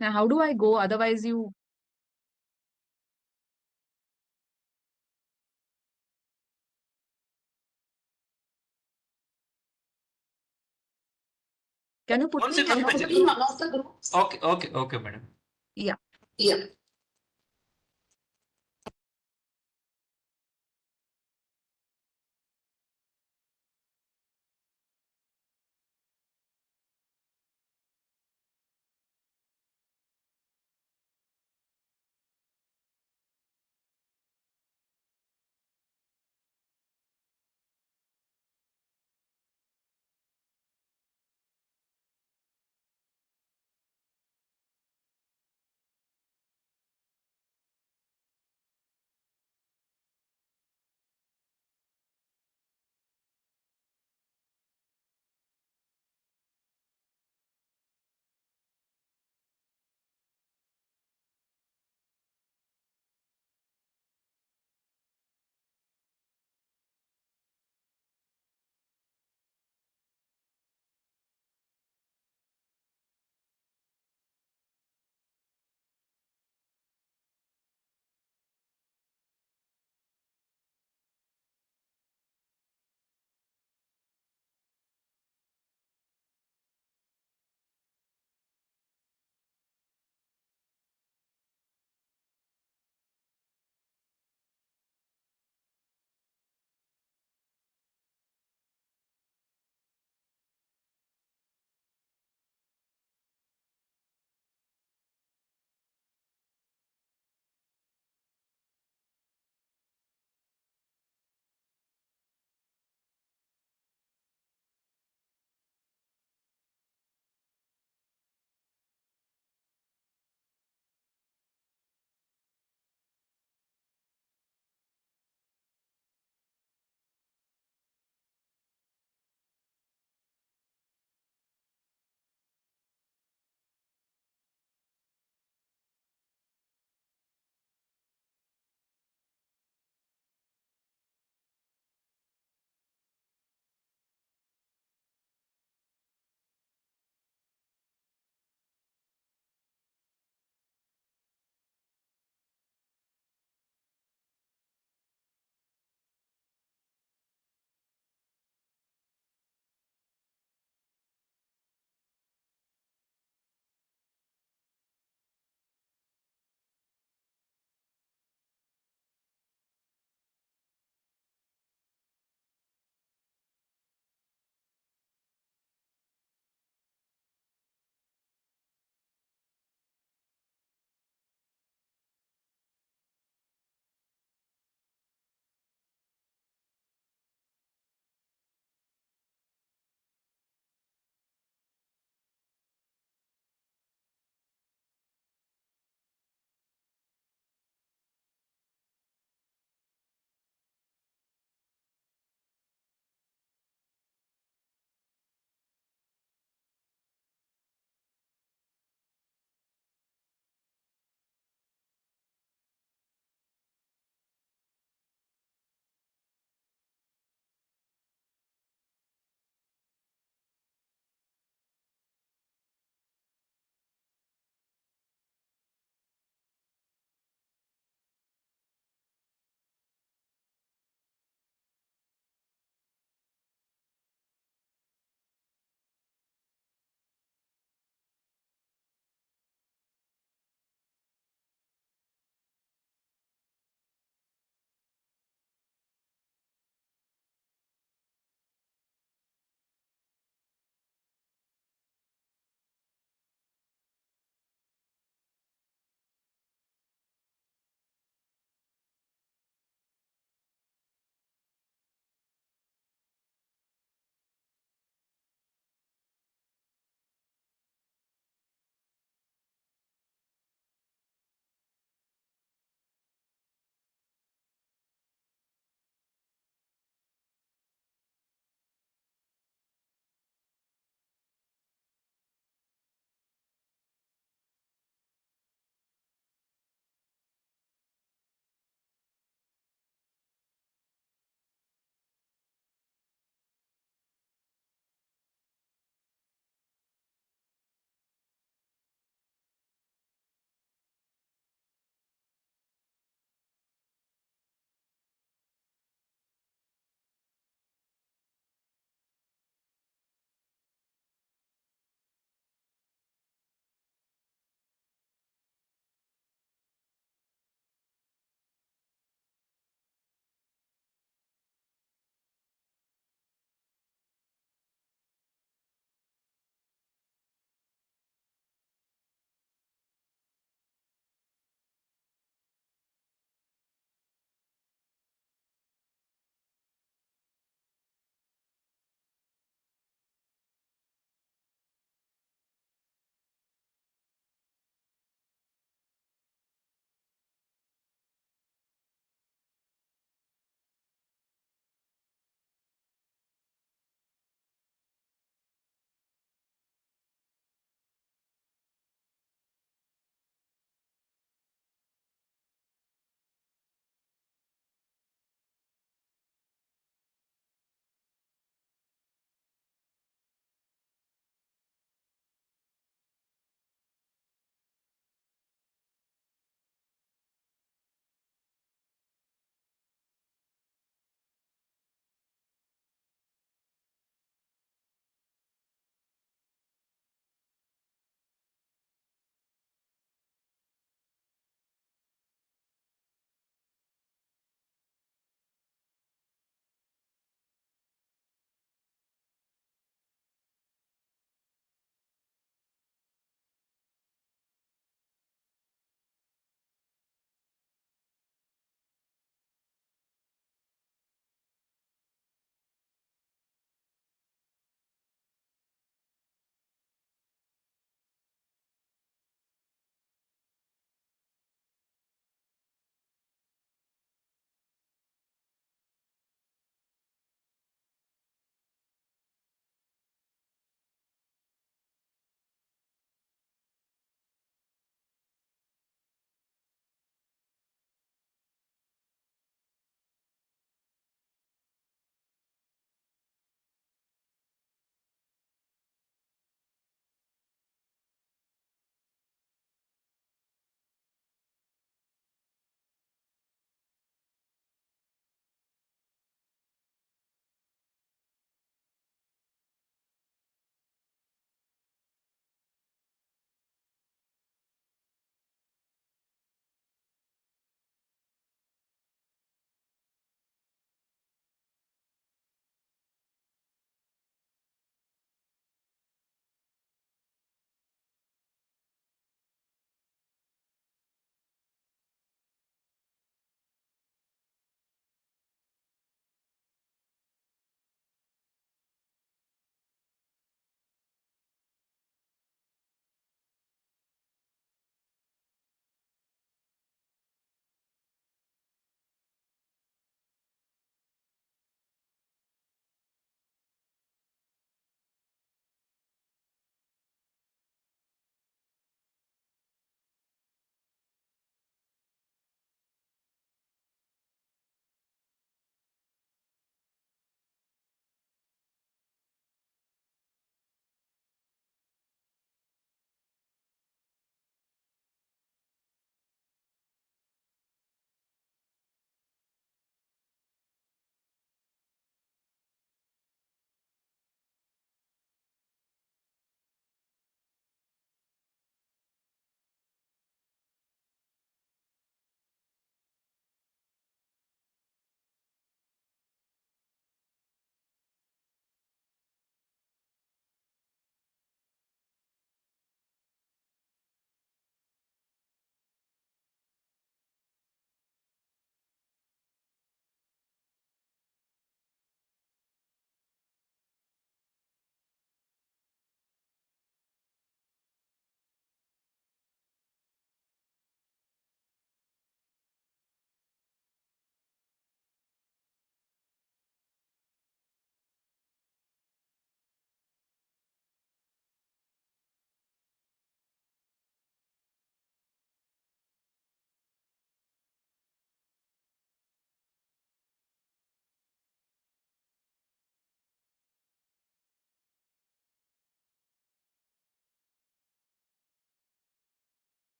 Now how do I go? Otherwise you can you put कौन me से in one ग्रुप of में the चले? groups? Okay okay okay madam. Yeah.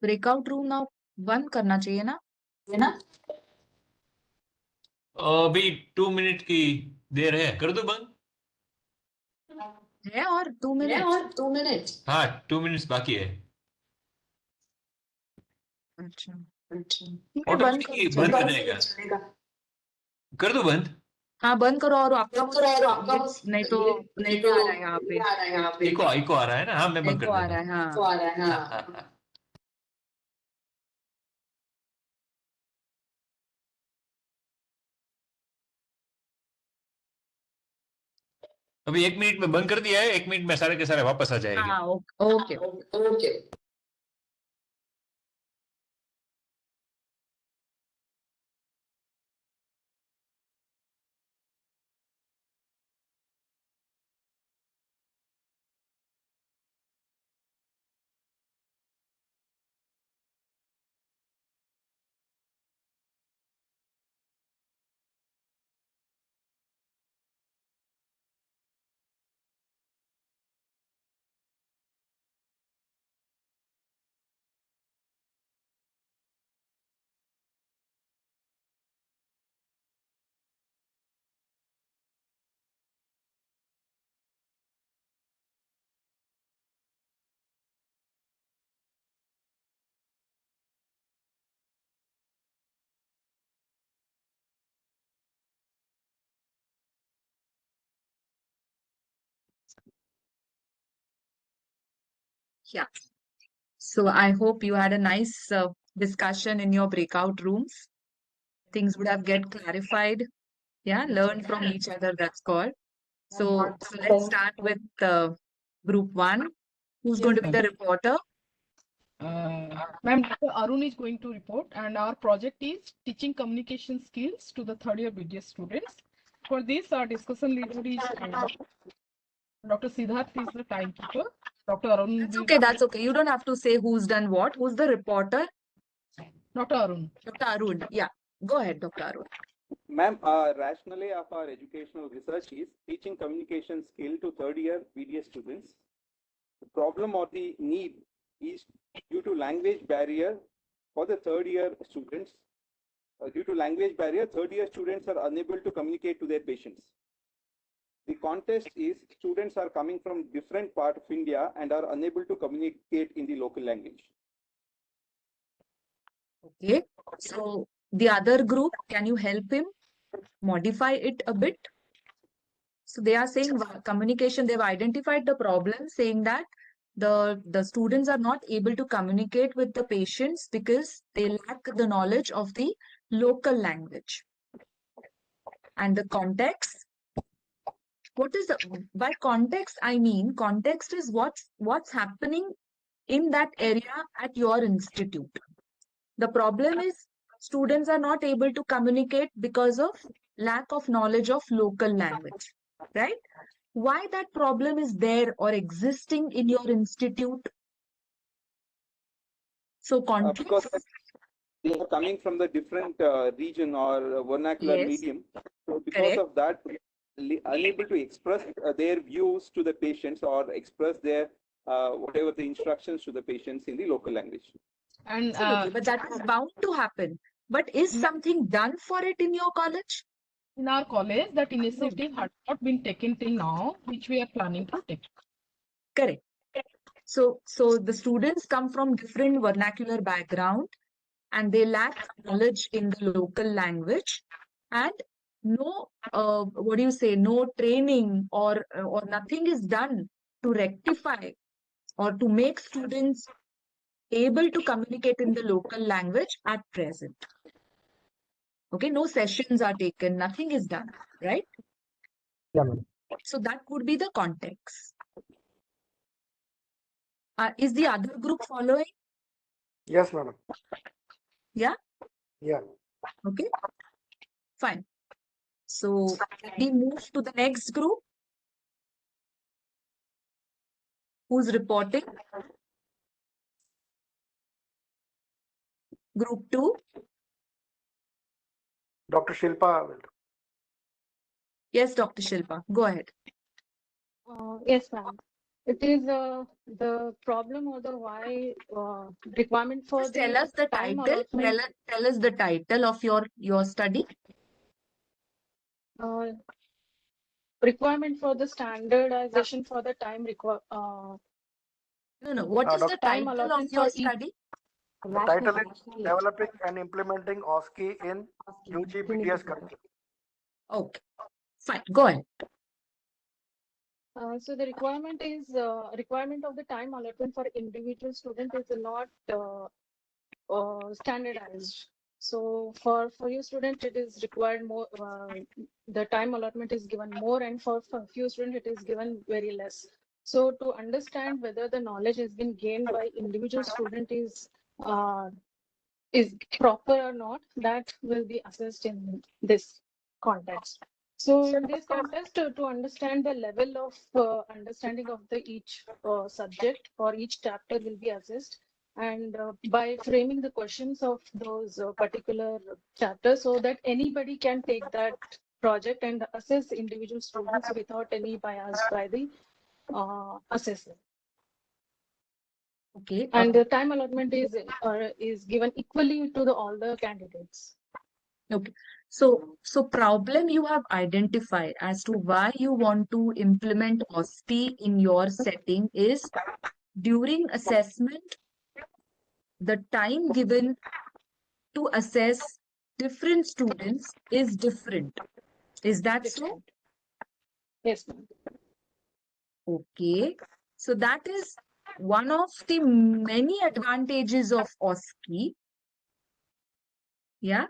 Breakout room ना बंद करना चाहिए ना? अभी 2 मिनट की देर है, कर दो बंद। है और 2 मिनट? हाँ 2 मिनट्स बाकी है। अच्छा ठीक है, बंद ऑटोमेटिकली करो, बंद कर चलेगा। जाएगा। कर दो बंद। हाँ बंद करो, और आपका नहीं तो ये आ रहा है यहाँ पे, इको आ रहा है ना? हाँ मैं बंद कर एको आ देता रहा हूँ। है। हाँ हाँ। अभी 1 मिनट में बंद कर दिया है, 1 मिनट में सारे के सारे वापस आ जाएंगे। हाँ okay. Yeah. So I hope you had a nice discussion in your breakout rooms. Things would have get clarified. Yeah, learn from each other, that's called. So let's start with group 1. Who's going to be the reporter? Ma'am, Dr. Arun is going to report, and our project is teaching communication skills to the third year BDS students. For this, our discussion leader is Dr. Siddharth is the timekeeper. Dr. Arun. That's okay, that's okay. You don't have to say who's done what. Who's the reporter? Dr. Arun. Dr. Arun. Yeah, go ahead, Dr. Arun. Ma'am, rationale of our educational research is teaching communication skill to third year BDS students. The problem or the need is due to language barrier for the third year students. Due to language barrier, third year students are unable to communicate to their patients. The context is students are coming from different part of India and are unable to communicate in the local language. Okay, so the other group, can you help him modify it a bit? So they are saying communication, they've identified the problem, saying that the students are not able to communicate with the patients because they lack the knowledge of the local language. And the context, what is by context, I mean context is what's happening in that area at your institute. The problem is students are not able to communicate because of lack of knowledge of local language, right? Why that problem is there or existing in your institute? So context. Because they are coming from the different region or vernacular medium. So because of that, unable to express their views to the patients or express their whatever the instructions to the patients in the local language. And but that is bound to happen. But is something done for it in your college? In our college, that initiative had not been taken till now, which we are planning to take. Correct. So the students come from different vernacular background and they lack knowledge in the local language, and no, what do you say, no training or nothing is done to rectify or to make students able to communicate in the local language at present. Okay, no sessions are taken, nothing is done, right? Yeah, ma'am. So that would be the context. Is the other group following? Yes, madam. Yeah? Yeah. Okay, fine. So we move to the next group. Who's reporting? Group 2. Dr. Shilpa will. Yes, Dr. Shilpa, go ahead. Yes, ma'am. It is the problem or the why requirement for Just the tell us the time title. allotment. Tell us the title of your study. Requirement for the standardization for the time No, what is the time title of allotment your for each. study? The title is Developing and Implementing OSCE in UG BTS curriculum. Okay, fine. Go ahead. So the requirement is requirement of the time allotment for individual student is not standardized. So for your student, it is required more. The time allotment is given more, and for few students, it is given very less. So to understand whether the knowledge has been gained by individual student is proper or not, that will be assessed in this context. So in this context, to understand the level of understanding of the each subject or each chapter will be assessed, and by framing the questions of those particular chapters, so that anybody can take that project and assess individual students without any bias by the assessor. Okay. And the time allotment is given equally to all the candidates. Okay. So problem you have identified as to why you want to implement OSCE in your setting is during assessment, the time given to assess different students is different. Is that so? Yes, ma'am. Okay. So that is one of the many advantages of OSCE. Yeah.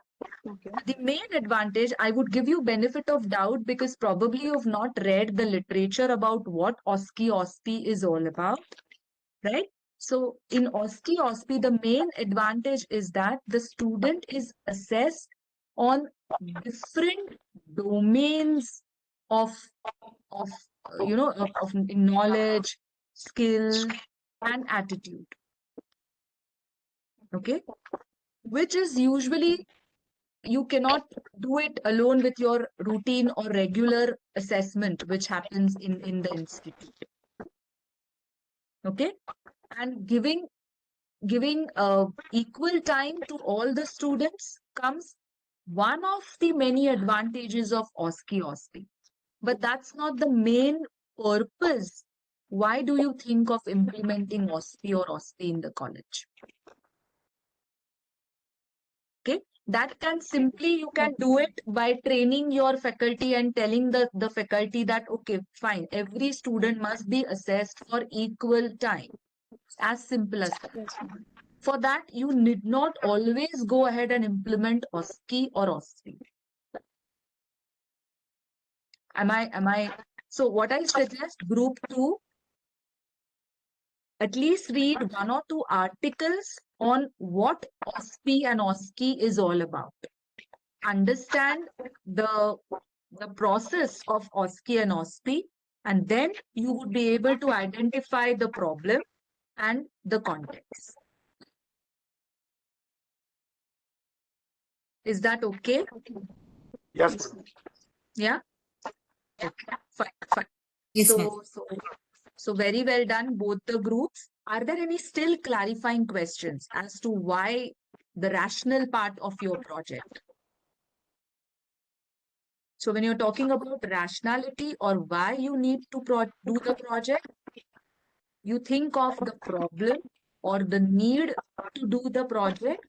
Okay. The main advantage, I would give you benefit of doubt because probably you've not read the literature about what OSCE is all about, right? So in OSCE, the main advantage is that the student is assessed on different domains of knowledge, skill, and attitude. Okay, which is usually you cannot do it alone with your routine or regular assessment, which happens in the institute. Okay, and giving equal time to all the students comes one of the many advantages of OSCE. But that's not the main purpose. Why do you think of implementing OSCE in the college? Okay, that can simply, you can do it by training your faculty and telling the faculty that, okay, fine, every student must be assessed for equal time. As simple as that. Yes, For that, you need not always go ahead and implement OSCE or OSCE. So what I suggest, group 2, at least read 1 or 2 articles on what OSCE and OSCE is all about. Understand the process of OSCE and OSCE, and then you would be able to identify the problem and the context. Is that okay? Yes, ma'am. Yeah? Okay, fine. Yes, ma'am. So very well done, both the groups. Are there any still clarifying questions as to why the rational part of your project? So when you're talking about rationality or why you need to do the project, you think of the problem or the need to do the project,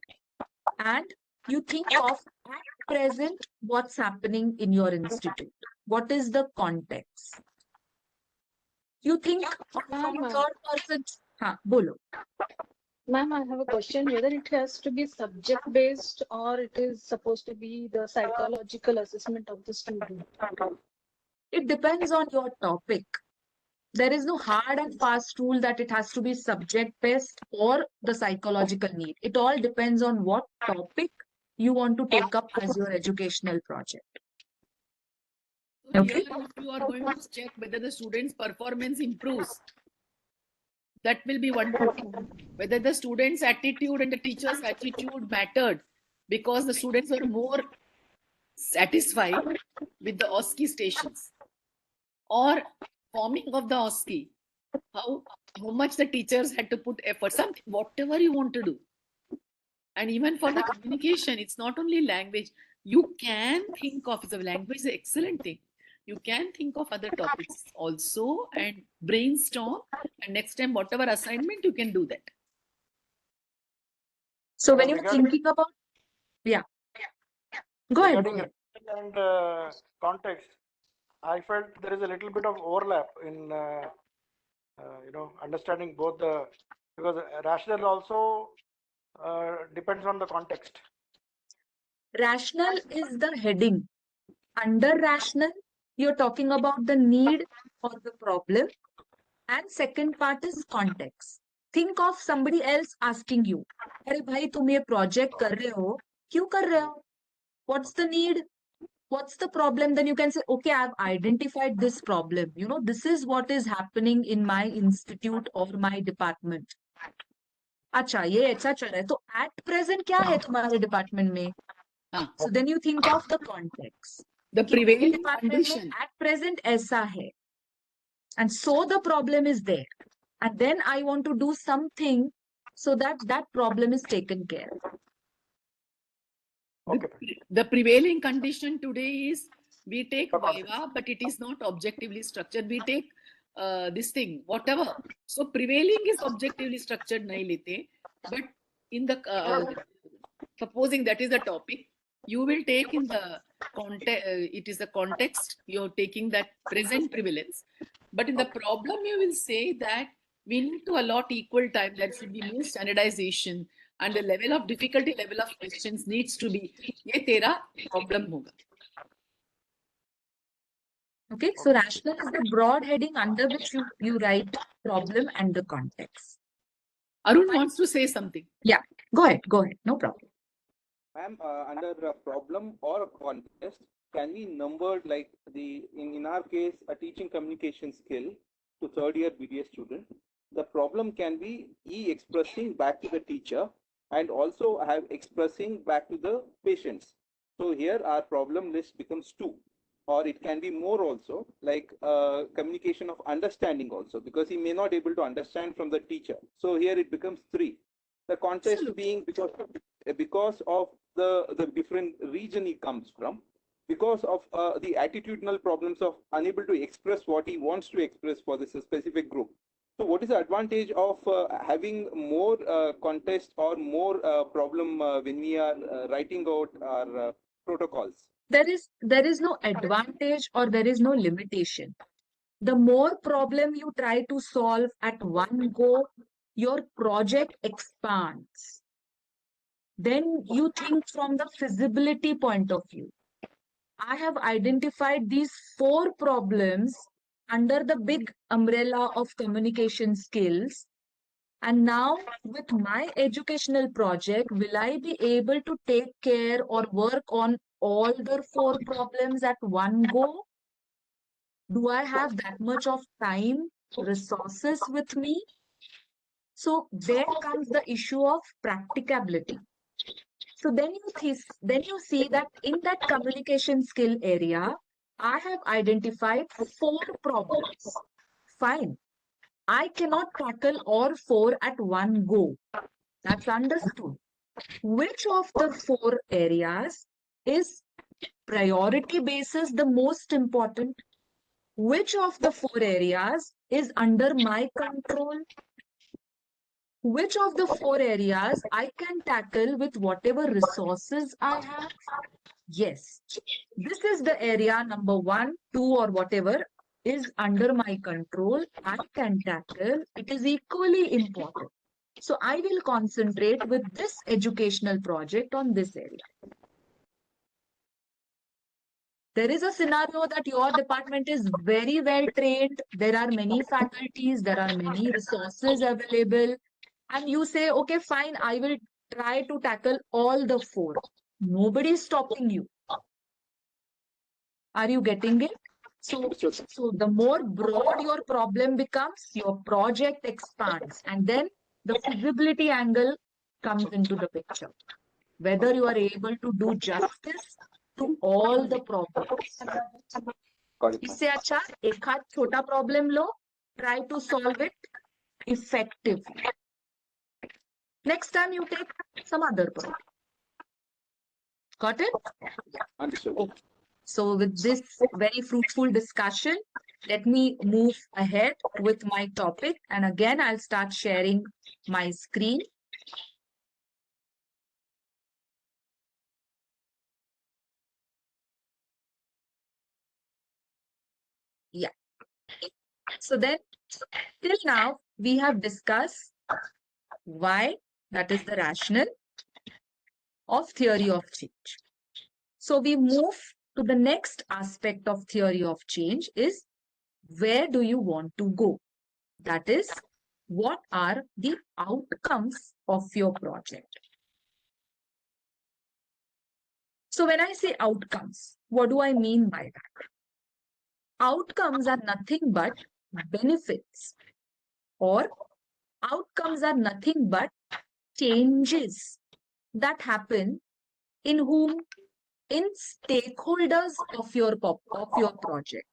and you think of at present what's happening in your institute. What is the context? You think from a third person. Bolo. Ma'am, I have a question whether it has to be subject based or it is supposed to be the psychological assessment of the student. It depends on your topic. There is no hard and fast rule that it has to be subject based or the psychological need. It all depends on what topic you want to take up as your educational project. So Okay. here, if you are going to check whether the student's performance improves, that will be one thing. Whether the student's attitude and the teacher's attitude mattered because the students were more satisfied with the OSCE stations, or forming of the OSCE how much the teachers had to put effort, something, whatever you want to do. And even for the communication, it's not only language. You can think of the language is an excellent thing. You can think of other topics also and brainstorm. And next time, whatever assignment, you can do that. So when Madam, you're regarding thinking about, yeah, go ahead. regarding and context, I felt there is a little bit of overlap in understanding both the, because rational also depends on the context. Rational is the heading. Under rational, you're talking about the need or the problem. And second part is context. Think of somebody else asking you, अरे भाई तुम ये project कर रहे हो, क्यों कर रहे हो? What's the need? What's the problem? Then you can say, okay, I've identified this problem. You know, this is what is happening in my institute or my department. अच्छा ये ऐसा चल रहा है तो at present क्या है तुम्हारे department में? So then you think of the context. The कि मेरे prevailing department में condition. at present ऐसा है. And so the problem is there. And then I want to do something so that that problem is taken care of. Okay. The prevailing condition today is we take Viva, but it is not objectively structured. We take this thing, whatever. So prevailing is objectively structured, nahi lete. But in the supposing that is the topic, you will take in the context. It is the context. You're taking that present prevalence. But in the problem, you will say that we need to allot equal time. There should be more standardization, and the level of difficulty, level of questions needs to be. ये तेरा problem होगा. Okay, so rational is the broad heading under which you write problem and the context. Arun wants to say something. Yeah, go ahead, no problem. Ma'am, under a problem or a contest, can we number like in our case, a teaching communication skill to third year BDS student? The problem can be expressing back to the teacher and also have expressing back to the patients. So here our problem list becomes 2, or it can be more also, like communication of understanding also, because he may not able to understand from the teacher. So here it becomes 3. The contest being because of the different region he comes from, because of the attitudinal problems of unable to express what he wants to express for this specific group. So what is the advantage of having more contest or more problem when we are writing out our protocols? There is no advantage or there is no limitation. The more problem you try to solve at one go, your project expands. Then you think from the feasibility point of view. I have identified these 4 problems under the big umbrella of communication skills. And now with my educational project, will I be able to take care or work on all the 4 problems at one go? Do I have that much of time, resources with me? So there comes the issue of practicability. So then you see that in that communication skill area, I have identified 4 problems. Fine. I cannot tackle all 4 at one go. That's understood. Which of the 4 areas is priority basis the most important? Which of the 4 areas is under my control? Which of the 4 areas I can tackle with whatever resources I have? Yes, this is the area number 1, 2 or whatever is under my control. I can tackle. It is equally important. So I will concentrate with this educational project on this area. There is a scenario that your department is very well trained. There are many faculties, there are many resources available. And you say, okay, fine, I will try to tackle all the 4. Nobody is stopping you. Are you getting it? So the more broad your problem becomes, your project expands. And then the feasibility angle comes into the picture. Whether you are able to do justice to all the problems. इससे अच्छा एक हाथ छोटा problem low Try to solve it effectively. Next time you take some other problem. Got it? Understood. Okay. So with this very fruitful discussion, let me move ahead with my topic. And again, I'll start sharing my screen. Yeah. So then, till now, we have discussed why, that is the rationale of theory of change. So we move to the next aspect of theory of change is, where do you want to go? That is, what are the outcomes of your project? So when I say outcomes, what do I mean by that? Outcomes are nothing but benefits, or outcomes are nothing but changes that happen in whom? In stakeholders of your project,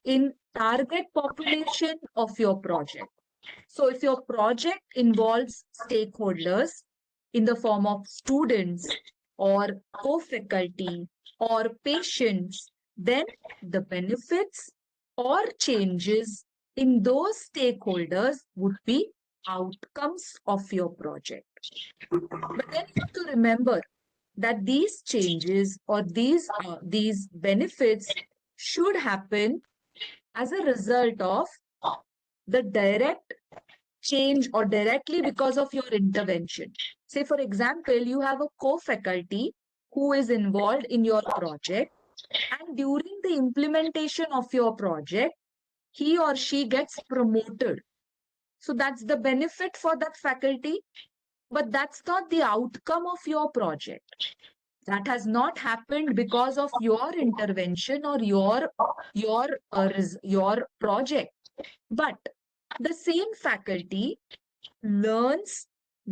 in target population of your project. So if your project involves stakeholders in the form of students or co-faculty or patients, then the benefits or changes in those stakeholders would be outcomes of your project. But then you have to remember that these changes or these benefits should happen as a result of the direct change or directly because of your intervention. Say, for example, you have a co-faculty who is involved in your project, and during the implementation of your project, he or she gets promoted. So that's the benefit for that faculty, but that's not the outcome of your project. That has not happened because of your intervention or your project. But the same faculty learns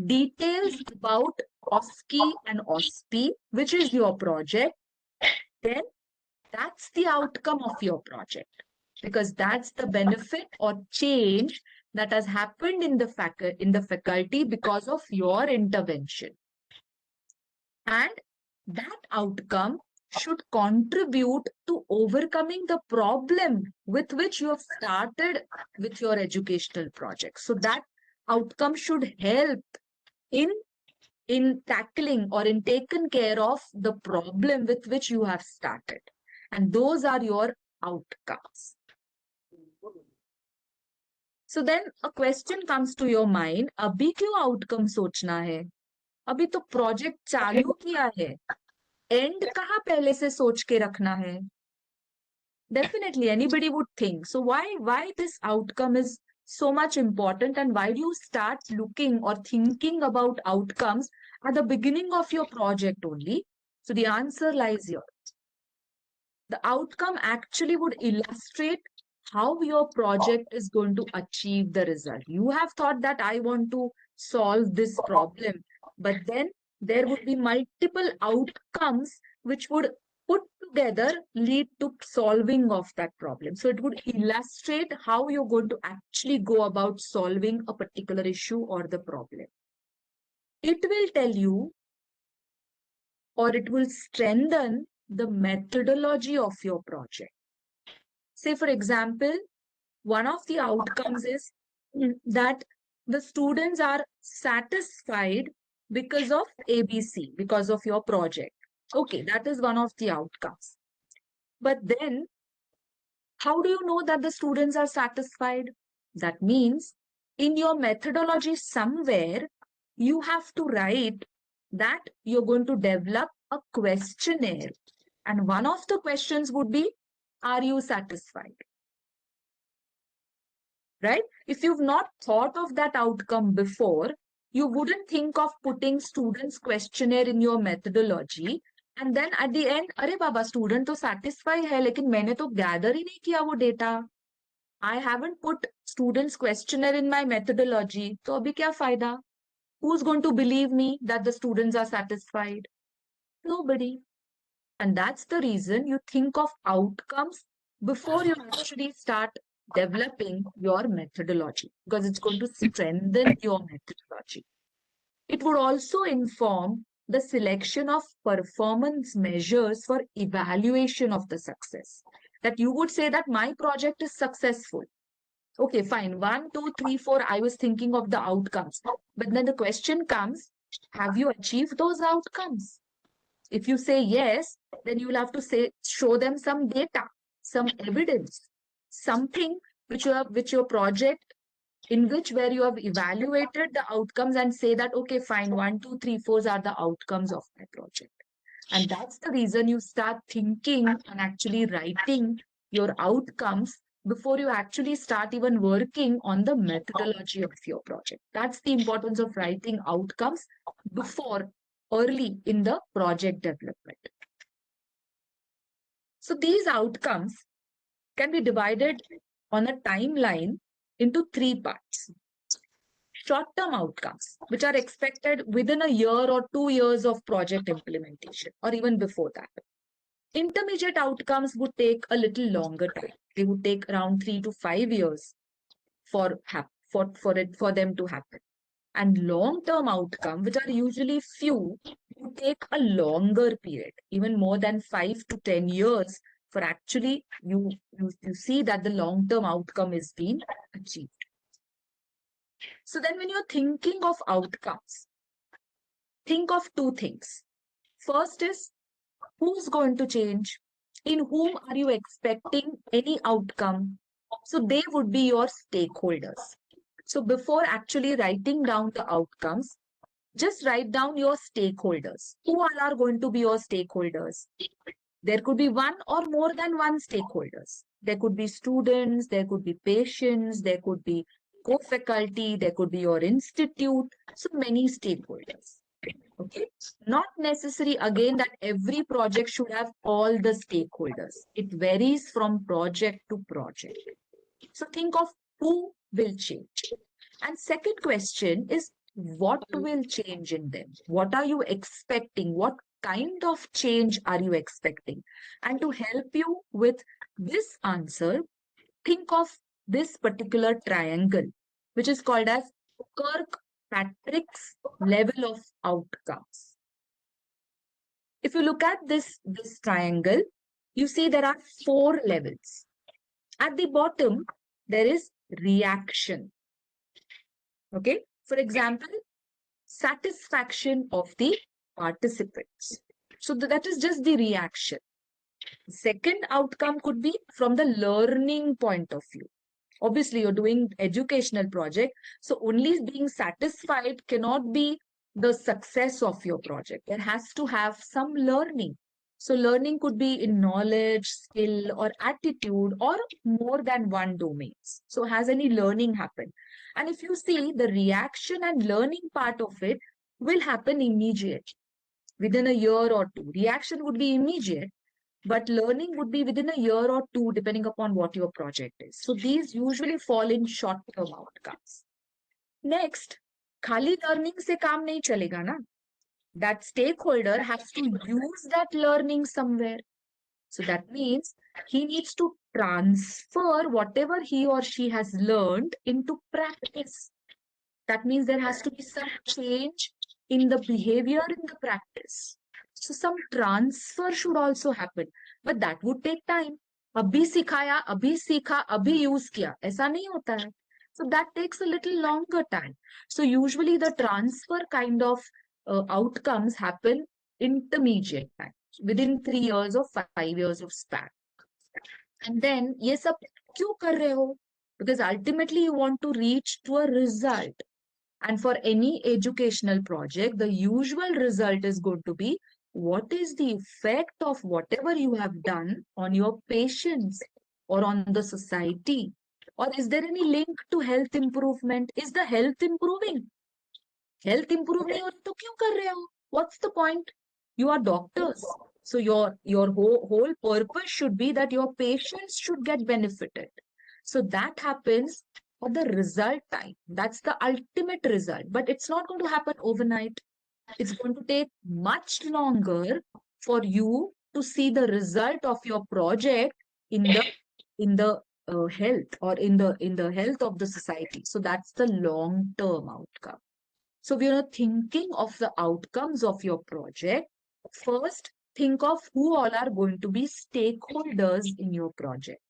details about OSCE and OSPE, which is your project, then that's the outcome of your project, because that's the benefit or change that has happened in the faculty because of your intervention. And that outcome should contribute to overcoming the problem with which you have started with your educational project. So that outcome should help in tackling or in taking care of the problem with which you have started. And those are your outcomes. So then a question comes to your mind, अभी क्यों outcome सोचना है? अभी तो project चालू किया है. End कहाँ पहले से सोच के रखना है? Definitely anybody would think. So why this outcome is so much important, and why do you start looking or thinking about outcomes at the beginning of your project only? So the answer lies here. The outcome actually would illustrate how your project is going to achieve the result. You have thought that I want to solve this problem, but then there would be multiple outcomes which would put together lead to solving of that problem. So it would illustrate how you're going to actually go about solving a particular issue or the problem. It will tell you, or it will strengthen the methodology of your project. Say, for example, one of the outcomes is that the students are satisfied because of ABC, because of your project. Okay, that is one of the outcomes. But then, how do you know that the students are satisfied? That means in your methodology somewhere, you have to write that you're going to develop a questionnaire. And one of the questions would be, are you satisfied? Right? If you've not thought of that outcome before, you wouldn't think of putting students' questionnaire in your methodology. And then at the end, अरे बाबा, student तो satisfied है, लेकिन मैंने तो gather ही नहीं किया वो data. I haven't put students' questionnaire in my methodology. तो अभी क्या फायदा? Who's going to believe me that the students are satisfied? Nobody. And that's the reason you think of outcomes before you actually start developing your methodology, because it's going to strengthen your methodology. It would also inform the selection of performance measures for evaluation of the success. That you would say that my project is successful. Okay, fine. 1, 2, 3, 4, I was thinking of the outcomes. But then the question comes, have you achieved those outcomes? If you say yes, then you will have to show them some data, some evidence, something which your project where you have evaluated the outcomes and say that, okay, fine, 1, 2, 3, 4 are the outcomes of my project. And that's the reason you start thinking and actually writing your outcomes before you actually start even working on the methodology of your project. That's the importance of writing outcomes early in the project development. So these outcomes can be divided on a timeline into 3 parts. Short-term outcomes, which are expected within a year or 2 years of project implementation, or even before that. Intermediate outcomes would take a little longer time. They would take around 3 to 5 years for them to happen. And long-term outcome, which are usually few, would take a longer period, even more than 5 to 10 years for actually you see that the long-term outcome is being achieved. So then when you're thinking of outcomes, think of 2 things. First is, who's going to change? In whom are you expecting any outcome? So they would be your stakeholders. So before actually writing down the outcomes, just write down your stakeholders. Who all are going to be your stakeholders? There could be one or more than one stakeholders. There could be students, there could be patients, there could be co-faculty, there could be your institute. So many stakeholders. Okay, not necessary again that every project should have all the stakeholders. It varies from project to project. So think of who will change. And second question is, what will change in them? What are you expecting? What kind of change are you expecting? And to help you with this answer, think of this particular triangle, which is called as Kirkpatrick's level of outcomes. If you look at this triangle, you see there are 4 levels. At the bottom, there is reaction. Okay, for example, satisfaction of the participants. So that is just the reaction. Second outcome could be from the learning point of view. Obviously, you're doing educational project, so only being satisfied cannot be the success of your project. There has to have some learning. So learning could be in knowledge, skill, or attitude, or more than one domains. So has any learning happened? And if you see, the reaction and learning part of it will happen immediately, within a year or 2. Reaction would be immediate, but learning would be within a year or 2, depending upon what your project is. So these usually fall in short-term outcomes. Next, khali learning se kaam nahi chalega na. That stakeholder has to use that learning somewhere. So that means he needs to transfer whatever he or she has learned into practice. That means there has to be some change in the behavior in the practice. So some transfer should also happen, but that would take time. Abhi sikhaya, abhi sikha, abhi use kiya. Aisa nahi hota hai. So that takes a little longer time. So usually the transfer kind of outcomes happen intermediate time, within 3 years or 5 years of span. And then, ye sab kyun kar rahe ho? Because ultimately you want to reach to a result. And for any educational project, the usual result is going to be, what is the effect of whatever you have done on your patients or on the society? Or is there any link to health improvement? Is the health improving? Health improve nahi ho to kyun kar rahe ho? What's the point? You are doctors. So your whole purpose should be that your patients should get benefited. So that happens at the result time. That's the ultimate result. But it's not going to happen overnight. It's going to take much longer for you to see the result of your project in the health or in the health of the society. So that's the long-term outcome. So we are thinking of the outcomes of your project. First, think of who all are going to be stakeholders in your project.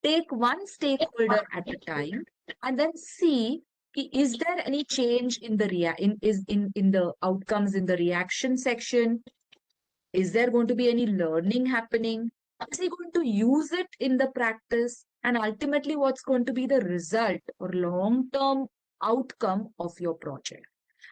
Take one stakeholder at a time and then see, is there any change in the in the outcomes in the reaction section? Is there going to be any learning happening? Is he going to use it in the practice? And ultimately, what's going to be the result or long-term outcome of your project?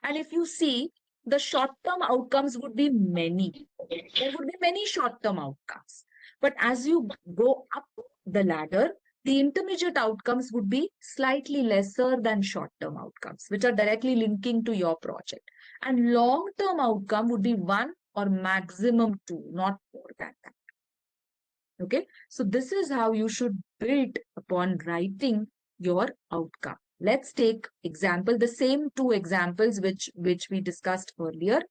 And if you see, the short-term outcomes would be many. There would be many short-term outcomes. But as you go up the ladder, the intermediate outcomes would be slightly lesser than short-term outcomes, which are directly linking to your project. And long-term outcome would be 1 or maximum 2, not more than that. Okay, so this is how you should build upon writing your outcome. Let's take example, the same 2 examples which we discussed earlier.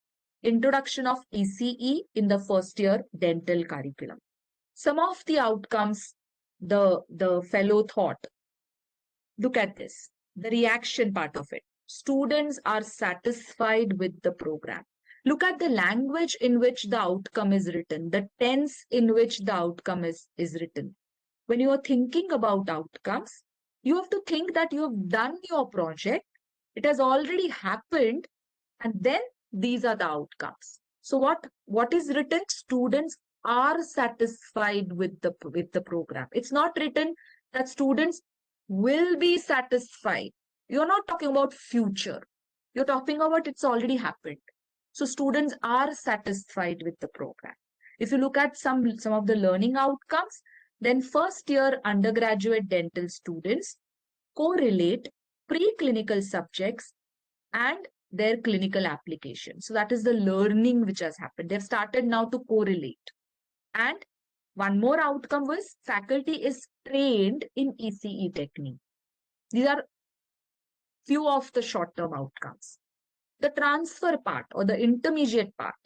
Introduction of ECE in the first year dental curriculum. Some of the outcomes the fellow thought. Look at this, the reaction part of it. Students are satisfied with the program. Look at the language in which the outcome is written, the tense in which the outcome is written. When you are thinking about outcomes, you have to think that you have done your project, it has already happened, and then these are the outcomes. So what is written? Students are satisfied with the program. It's not written that students will be satisfied. You're not talking about future. You're talking about it's already happened. So students are satisfied with the program. If you look at some of the learning outcomes, then first year undergraduate dental students correlate preclinical subjects and their clinical application. So that is the learning which has happened. They've started now to correlate. And one more outcome was faculty is trained in ECE technique. These are few of the short-term outcomes. The transfer part or the intermediate part,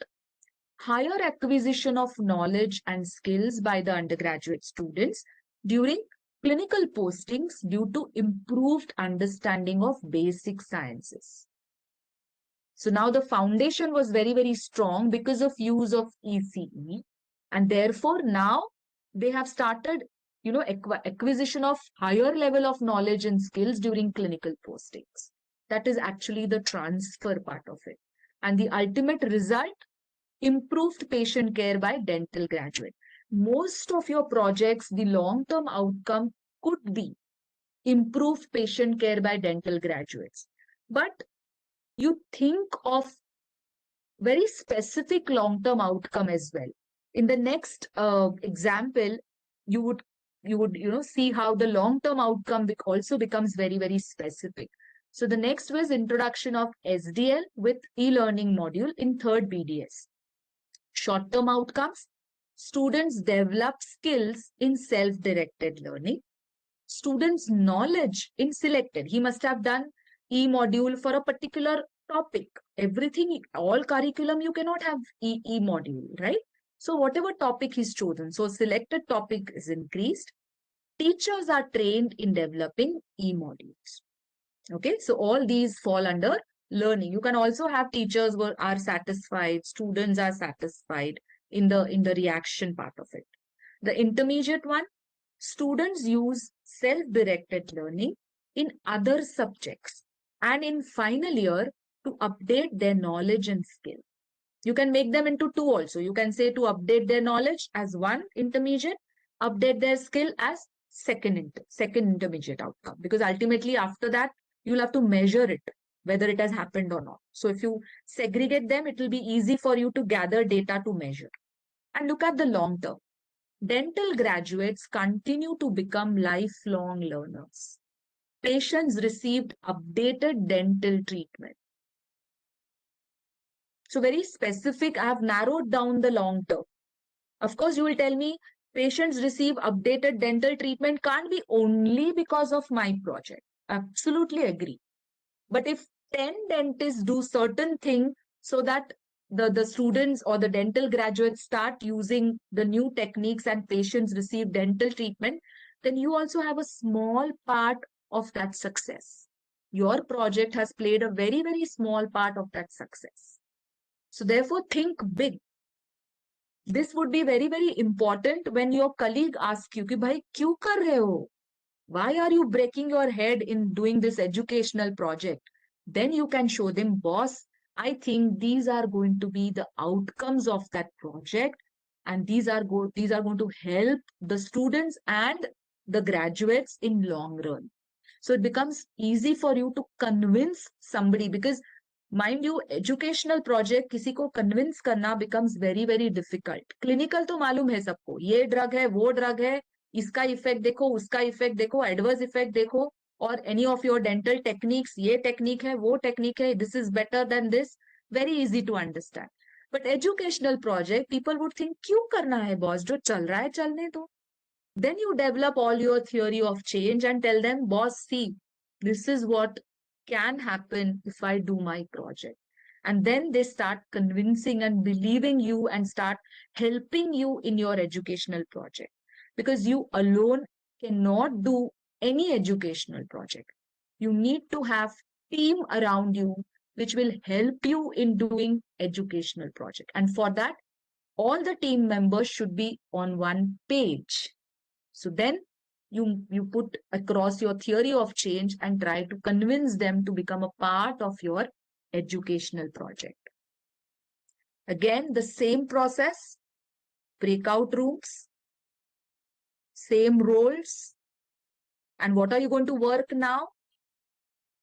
higher acquisition of knowledge and skills by the undergraduate students during clinical postings due to improved understanding of basic sciences. So now the foundation was very, very strong because of use of ECE. And therefore now they have started, acquisition of higher level of knowledge and skills during clinical postings. That is actually the transfer part of it. And the ultimate result, improved patient care by dental graduate. Most of your projects, the long-term outcome could be improved patient care by dental graduates. But you think of very specific long-term outcome as well. In the next example, you would see how the long-term outcome also becomes very, very specific. So the next was introduction of SDL with e-learning module in 3rd BDS. Short-term outcomes, students develop skills in self-directed learning. Students' knowledge in selected. He must have done e-module for a particular topic. Everything, all curriculum, you cannot have e-module, right? So whatever topic he's chosen, so selected topic is increased. Teachers are trained in developing e-modules. Okay, so all these fall under learning. You can also have teachers who are satisfied, students are satisfied in the reaction part of it. The intermediate one, students use self-directed learning in other subjects and in final year to update their knowledge and skill. You can make them into 2 also. You can say to update their knowledge as 1 intermediate, update their skill as second intermediate outcome. Because ultimately after that, you'll have to measure it, whether it has happened or not. So if you segregate them, it will be easy for you to gather data to measure. And look at the long term. Dental graduates continue to become lifelong learners. Patients received updated dental treatment. So very specific, I have narrowed down the long term. Of course, you will tell me patients receive updated dental treatment can't be only because of my project. Absolutely agree. But if 10 dentists do certain thing so that the students or the dental graduates start using the new techniques and patients receive dental treatment, then you also have a small part of that success. Your project has played a very, very small part of that success. So therefore, think big. This would be very, very important when your colleague asks you, कि भाई क्यों कर रहे हो? Why are you breaking your head in doing this educational project? Then you can show them, boss, I think these are going to be the outcomes of that project, and these are going to help the students and the graduates in long run. So it becomes easy for you to convince somebody, because mind you, educational project किसी को convince करना becomes very, very difficult. Clinical तो मालूम है सबको, ये drug है, वो drug है, इसका इफेक्ट देखो, उसका इफेक्ट देखो, एडवर्स इफेक्ट देखो, और any of your dental techniques, ये टेक्निक है, वो टेक्निक है, this is better than this, very easy to understand. But educational project people would think क्यों करना है बॉस, जो चल रहा है चलने दो. Then you develop all your theory of change and tell them, boss, see, this is what can happen if I do my project. And then they start convincing and believing you and start helping you in your educational project. Because you alone cannot do any educational project. You need to have team around you which will help you in doing educational project. And for that, all the team members should be on one page. So then you put across your theory of change and try to convince them to become a part of your educational project. Again, the same process, breakout rooms, same roles. And what are you going to work now?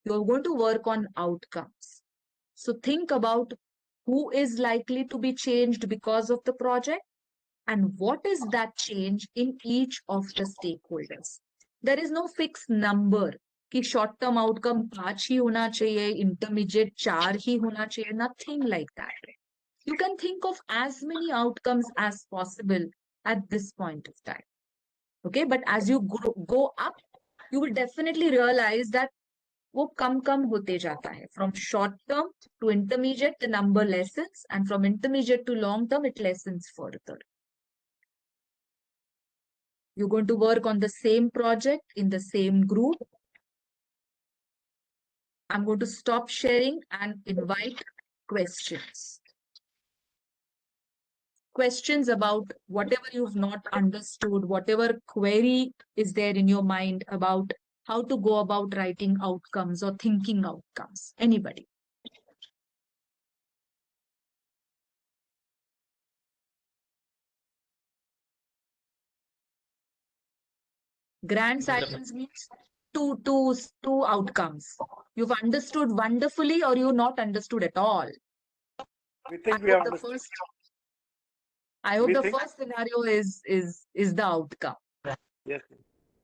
You're going to work on outcomes. So think about who is likely to be changed because of the project, and what is that change in each of the stakeholders. There is no fixed number कि short term outcome 5 ही होना चाहिए, intermediate 4 ही होना चाहिए, nothing like that. You can think of as many outcomes as possible at this point of time. Okay, but as you go up, you will definitely realize that वो कम होते जाता है. From short term to intermediate, the number lessens, and from intermediate to long term, it lessens further. You're going to work on the same project in the same group. I'm going to stop sharing and invite questions. Questions about whatever you've not understood, whatever query is there in your mind about how to go about writing outcomes or thinking outcomes. Anybody? Grand silence means two outcomes. You've understood wonderfully or you've not understood at all. We think we have understood. I hope the first scenario is the outcome. Yes.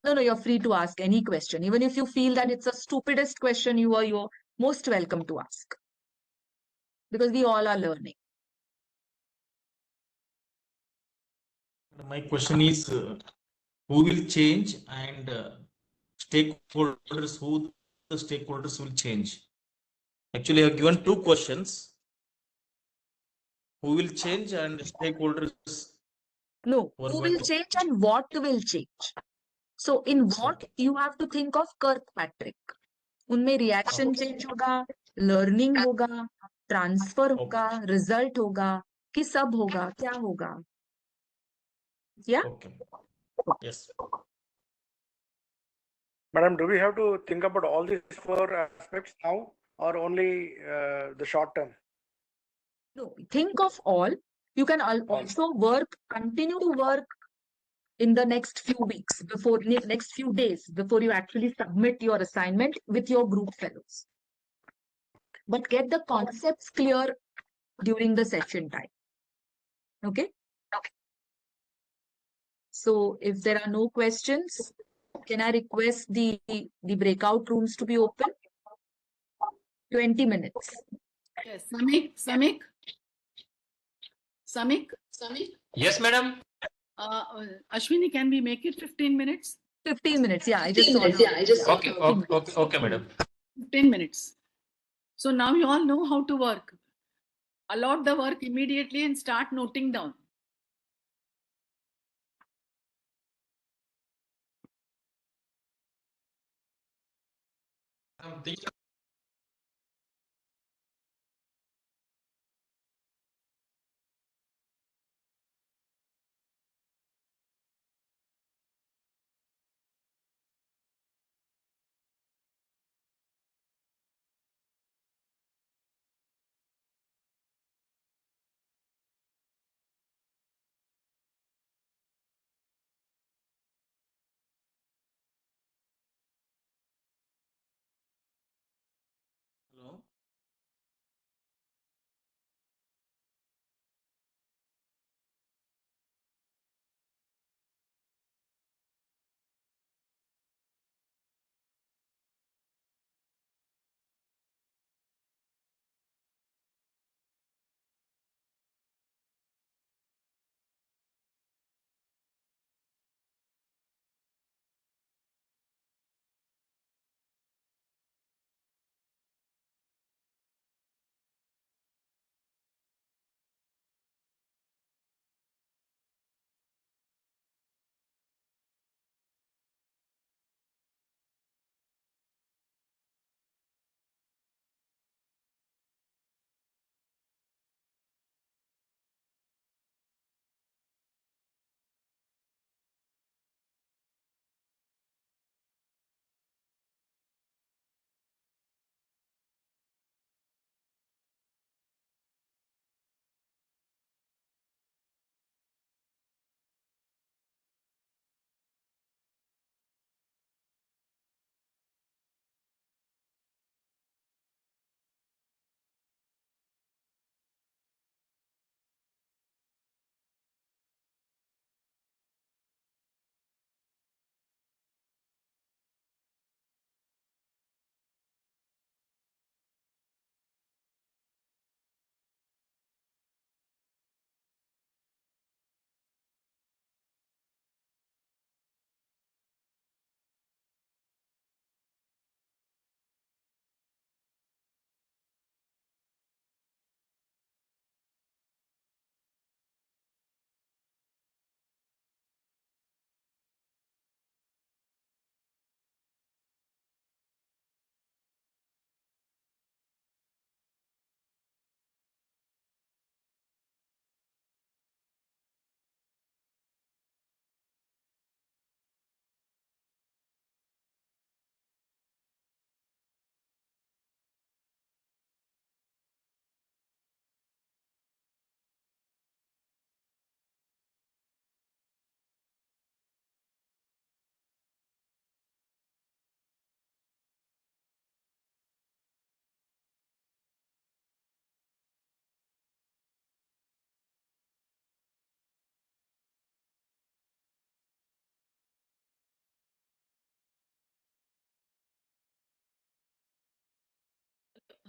No, you're free to ask any question. Even if you feel that it's the stupidest question, you're most welcome to ask. Because we all are learning. My question is, who will change, and stakeholders, who the stakeholders will change? Actually, I have given 2 questions. Who will change and stakeholders? No, who will change and what will change? So in what, you have to think of Kirkpatrick. उनमें reaction change होगा, learning होगा, transfer होगा, result होगा, कि सब होगा, क्या होगा? Yeah? Okay. Yes. Madam, do we have to think about all these 4 aspects now, or only the short term? No, think of all. You can also continue to work in the next few weeks, next few days, before you actually submit your assignment with your group fellows. But get the concepts clear during the session time. Okay? So if there are no questions, can I request the breakout rooms to be open? 20 minutes. Yes, Samik. Yes, madam. Ashwini, can we make it 15 minutes? 15 minutes, yeah. I just saw. Okay, madam. 15 minutes. So now you all know how to work. Allot the work immediately and start noting down. something. Hello.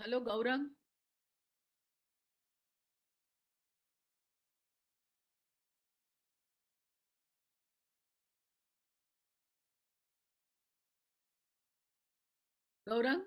Hello, Gaurang. Gaurang?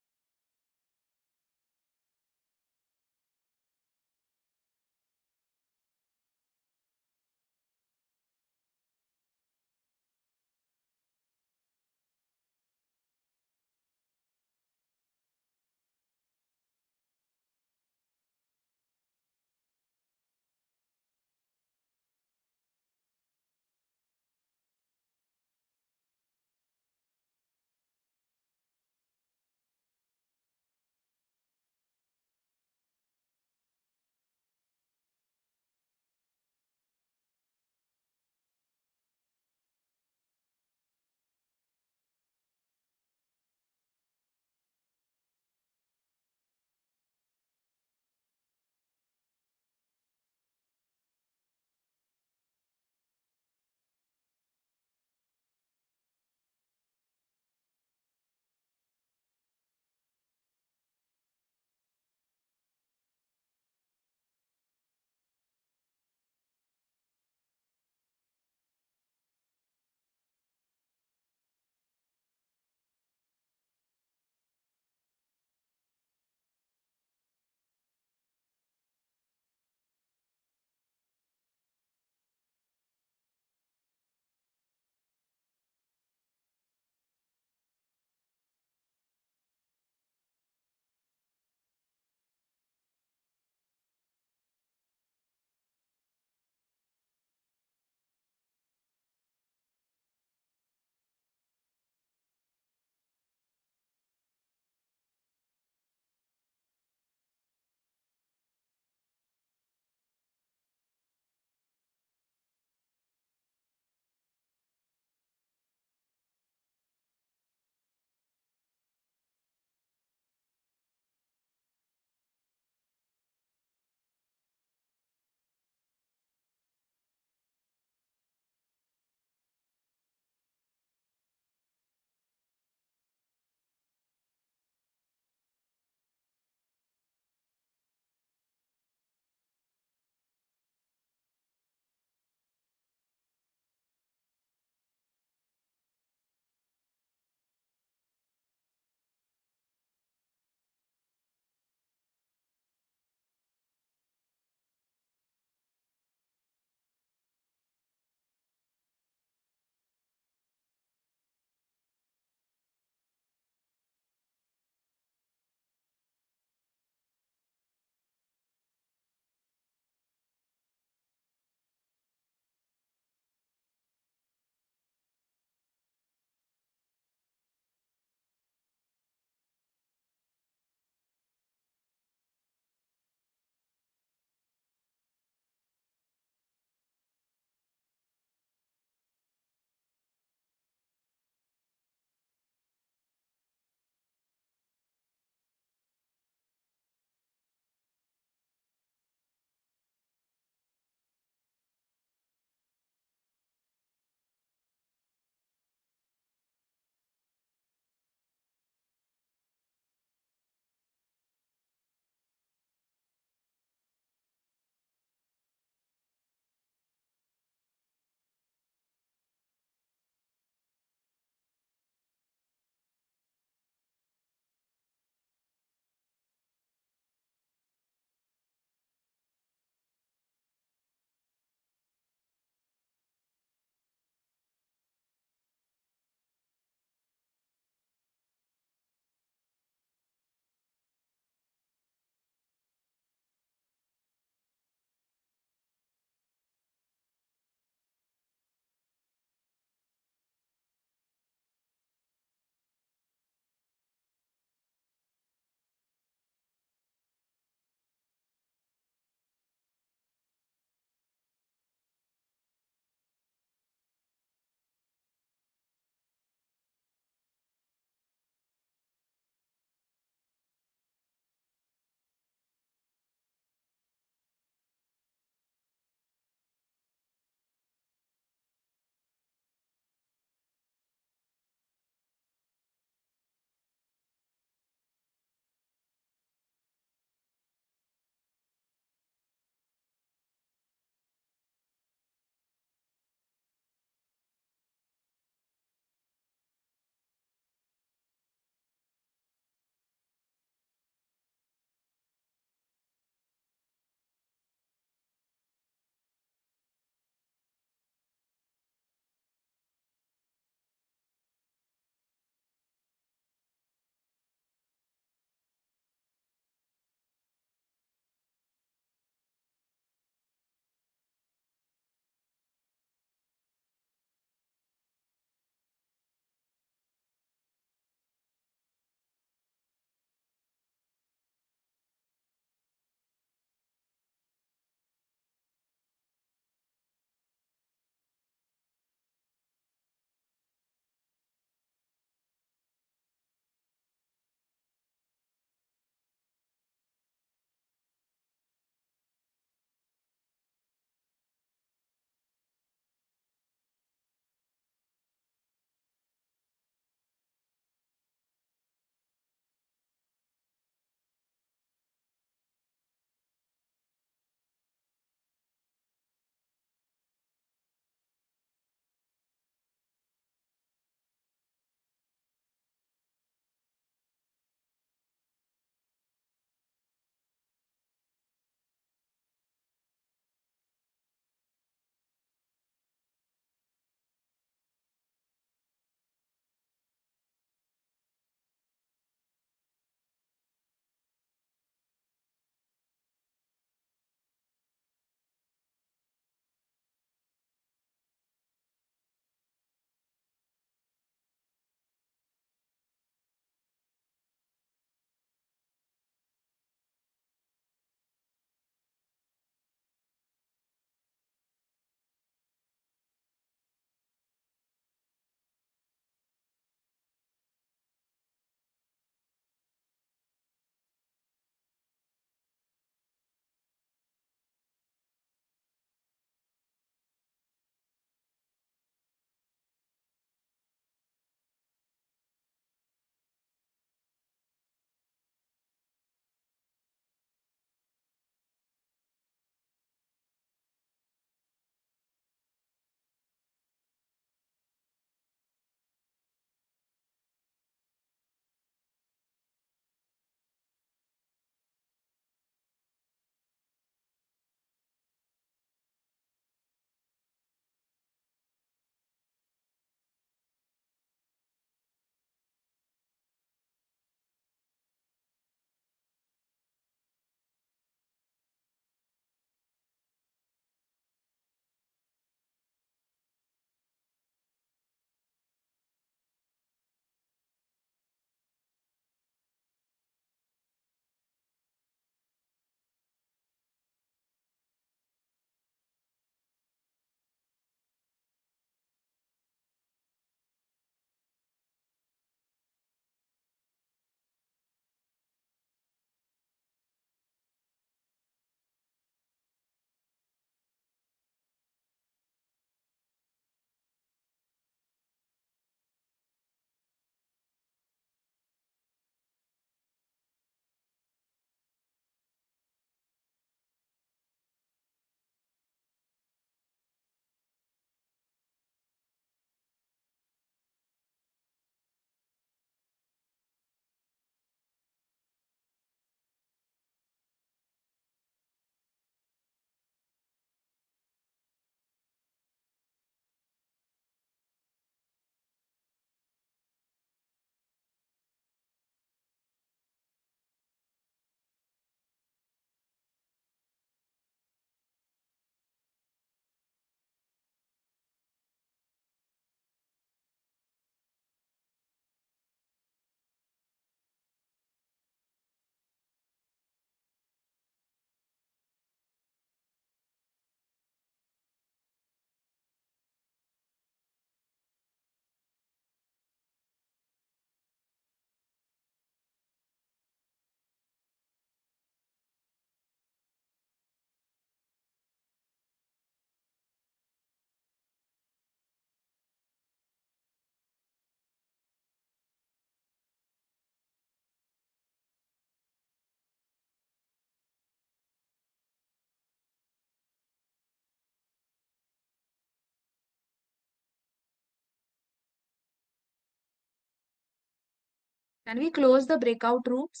Can we close the breakout rooms?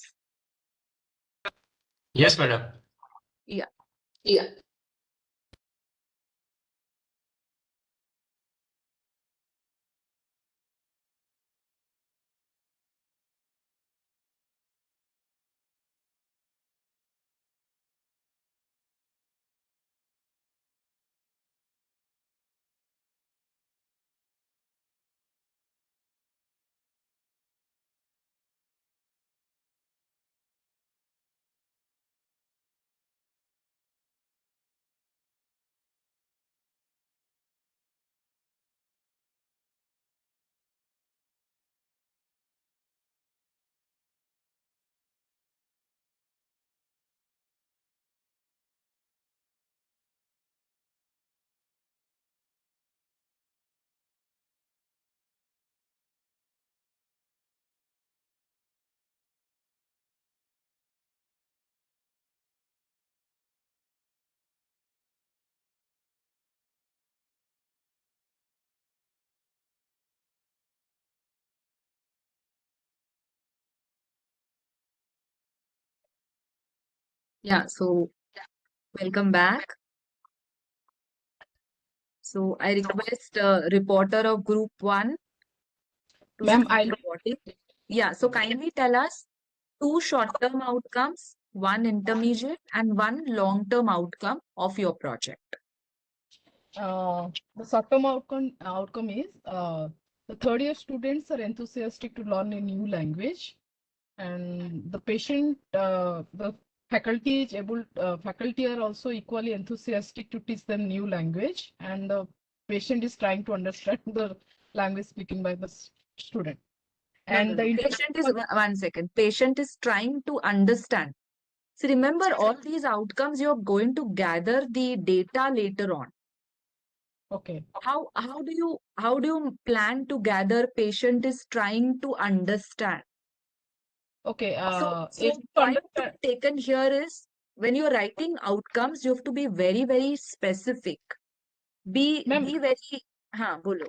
Yes, madam. Yeah. Yeah. Yeah, so welcome back. So I request reporter of group 1 to Ma'am, start I'll reporting. Yeah, so kindly tell us 2 short-term outcomes, 1 intermediate and 1 long-term outcome of your project. the short-term outcome is the third year students are enthusiastic to learn a new language, and the the faculty is faculty are also equally enthusiastic to teach them new language, and the patient is trying to understand the language speaking by the student. No, And no, no. Patient is 1 second. Patient is trying to understand. So remember, all these outcomes, you're going to gather the data later on. Okay. How do you plan to gather patient is trying to understand? Okay. So point to be taken here is when you're writing outcomes, you have to be very, very specific. Be very, bolo.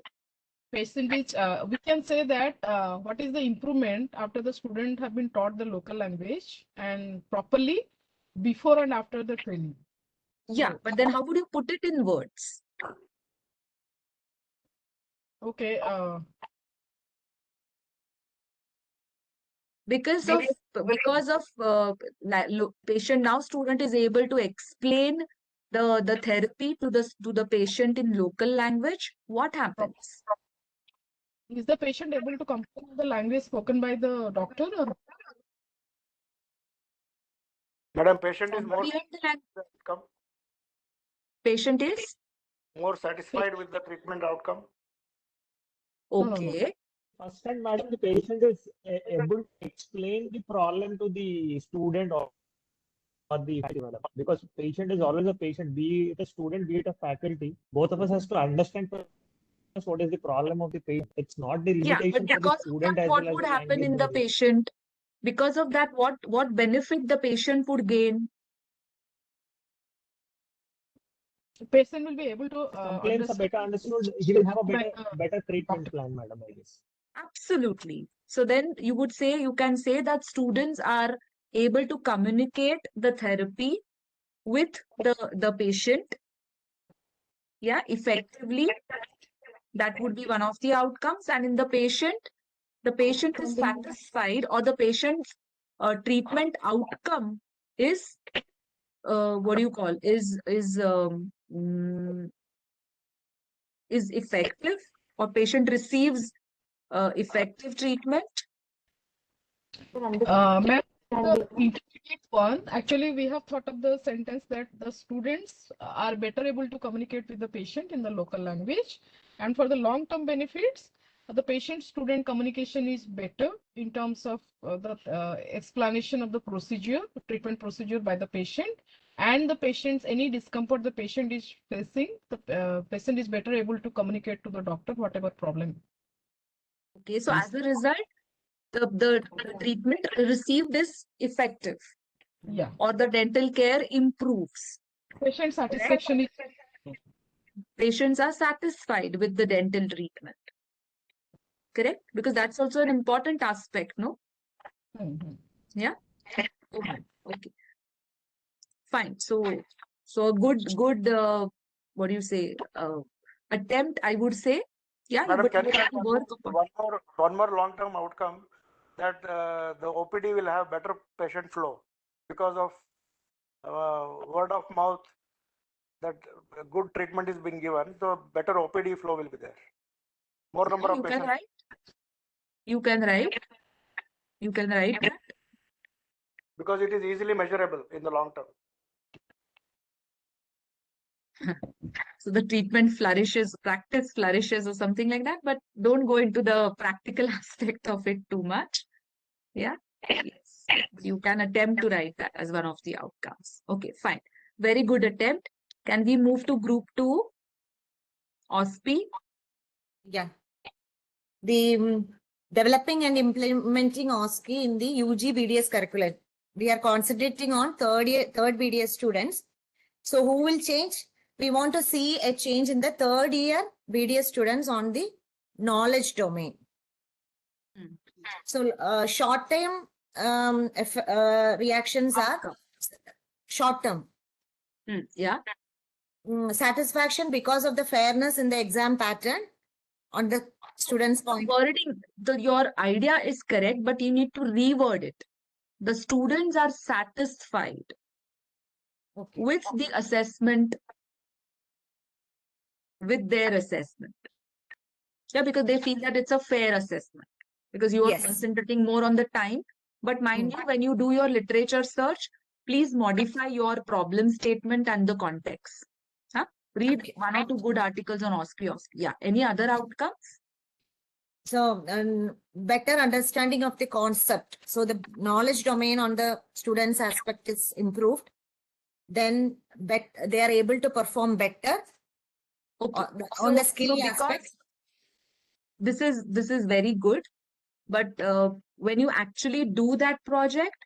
Patient is, we can say that what is the improvement after the student have been taught the local language and properly before and after the training. Yeah, but then how would you put it in words? Okay. Because of patient, now student is able to explain the therapy to the patient in local language. What happens? Is the patient able to comprehend the language spoken by the doctor, or Madam, patient is more Comprehend the language. outcome, Patient is more satisfied with the treatment outcome. okay. First time, madam, the patient is able to explain the problem to the student or the faculty, madam. Because patient is always a patient, be it a student, be it a faculty. Both of us has to understand first what is the problem of the patient. It's not the Yeah, but limitation for the because of student that, as what well as would the happen language in the barrier. patient? Because of that, what benefit the patient would gain? the patient will be able to Complaints are understand better understood. He will have a by better treatment doctor. plan, madam, I guess. Absolutely. So then you can say that students are able to communicate the therapy with the patient, yeah, effectively. That would be one of the outcomes. And in the patient is satisfied, or the patient's treatment outcome is what do you call is effective, or patient receives effective treatment. Ma'am, the intermediate one, actually, we have thought of the sentence that the students are better able to communicate with the patient in the local language. And for the long-term benefits, the patient-student communication is better in terms of the explanation of the procedure, treatment procedure by the patient, and the patient's any discomfort the patient is facing, the patient is better able to communicate to the doctor whatever problem. Okay, so as a result, the treatment received is effective. Yeah. Or the dental care improves. Patient satisfaction is. Patients are satisfied with the dental treatment. Correct? Because that's also an important aspect, no? Yeah. Okay. Okay. Fine. So a good what do you say? Attempt, I would say. Yeah. Madam, But can you you have add to work upon. one more long-term outcome that the OPD will have better patient flow because of word of mouth that good treatment is being given, so better OPD flow will be there. More number Yeah, of you can patients. write. You can write. You can write that. Because it is easily measurable in the long term. So the treatment flourishes, practice flourishes, or something like that. But don't go into the practical aspect of it too much. Yeah. Yes. You can attempt to write that as one of the outcomes. Okay, fine. Very good attempt. Can we move to group 2? OSPI? Yeah. The developing and implementing OSCE in the UG BDS curriculum. We are concentrating on third BDS students. So who will change? We want to see a change in the third year BDS students on the knowledge domain. So short term reactions are short term. Yeah. Satisfaction because of the fairness in the exam pattern on the students' point. Wording, your idea is correct, but you need to reword it. The students are satisfied with the assessment, with their assessment. Yeah, because they feel that it's a fair assessment. Because you are concentrating more on the time. But mind you, when you do your literature search, please modify your problem statement and the context. Huh? Read one or two good articles on OSCE. Yeah. Any other outcomes? So better understanding of the concept. So the knowledge domain on the students aspect is improved. Then they are able to perform better on the skill aspect. This is very good. But when you actually do that project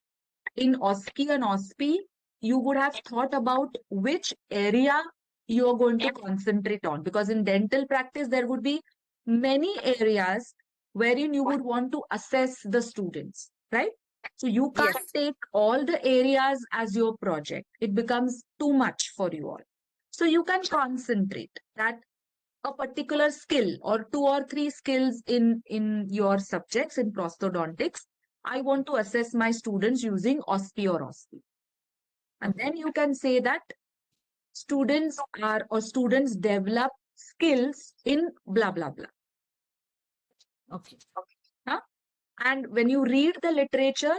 in OSCE and OSPI, you would have thought about which area you are going to concentrate on. Because in dental practice, there would be many areas wherein you would want to assess the students, right? So you can't take all the areas as your project. It becomes too much for you all. So you can concentrate that a particular skill or 2 or 3 skills in your subjects in prosthodontics. I want to assess my students using OSPI or OSPI. And then you can say that students develop skills in blah, blah, blah. Okay. Huh? And when you read the literature,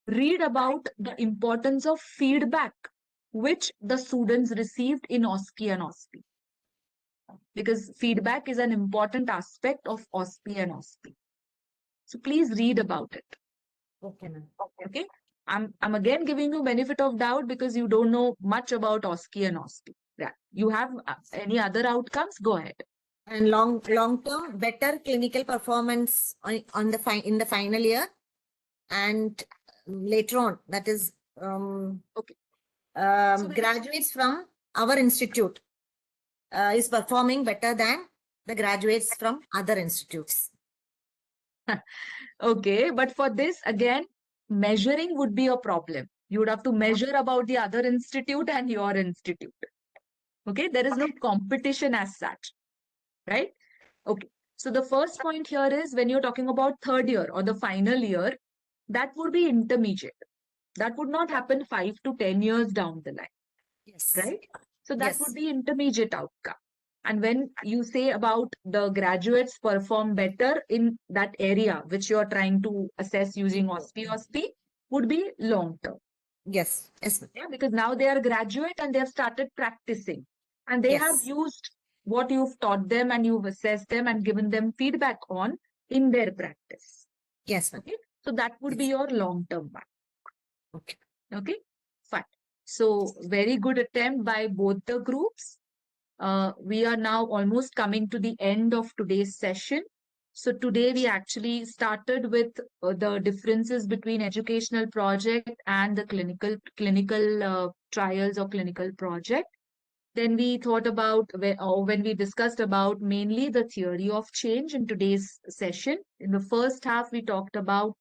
read about the importance of feedback, which the students received in OSCE and OSPI. Because feedback is an important aspect of OSPI and OSPI. So please read about it. Okay, ma'am. Okay. I'm again giving you benefit of doubt because you don't know much about OSCE and OSPI. Yeah. You have any other outcomes? Go ahead. And long term, better clinical performance in the final year, and later on, that is graduates from our institute is performing better than the graduates from other institutes. Okay, but for this again, measuring would be a problem. You would have to measure about the other institute and your institute. Okay, there is no competition as such, right? Okay, so the first point here is when you're talking about third year or the final year, that would be intermediate. That would not happen 5 to 10 years down the line. Yes. Right? So that would be intermediate outcome. And when you say about the graduates perform better in that area, which you're trying to assess using OSPI, would be long term. Yes. Yes. Yeah, because now they are graduate and they have started practicing. And they have used what you've taught them and you've assessed them and given them feedback on in their practice. Yes. Okay. So that would be your long term one. Okay. Okay. Fine. So very good attempt by both the groups. We are now almost coming to the end of today's session. So today we actually started with the differences between educational project and the clinical trials or clinical project. Then we thought about when we discussed about mainly the theory of change in today's session. In the first half, we talked about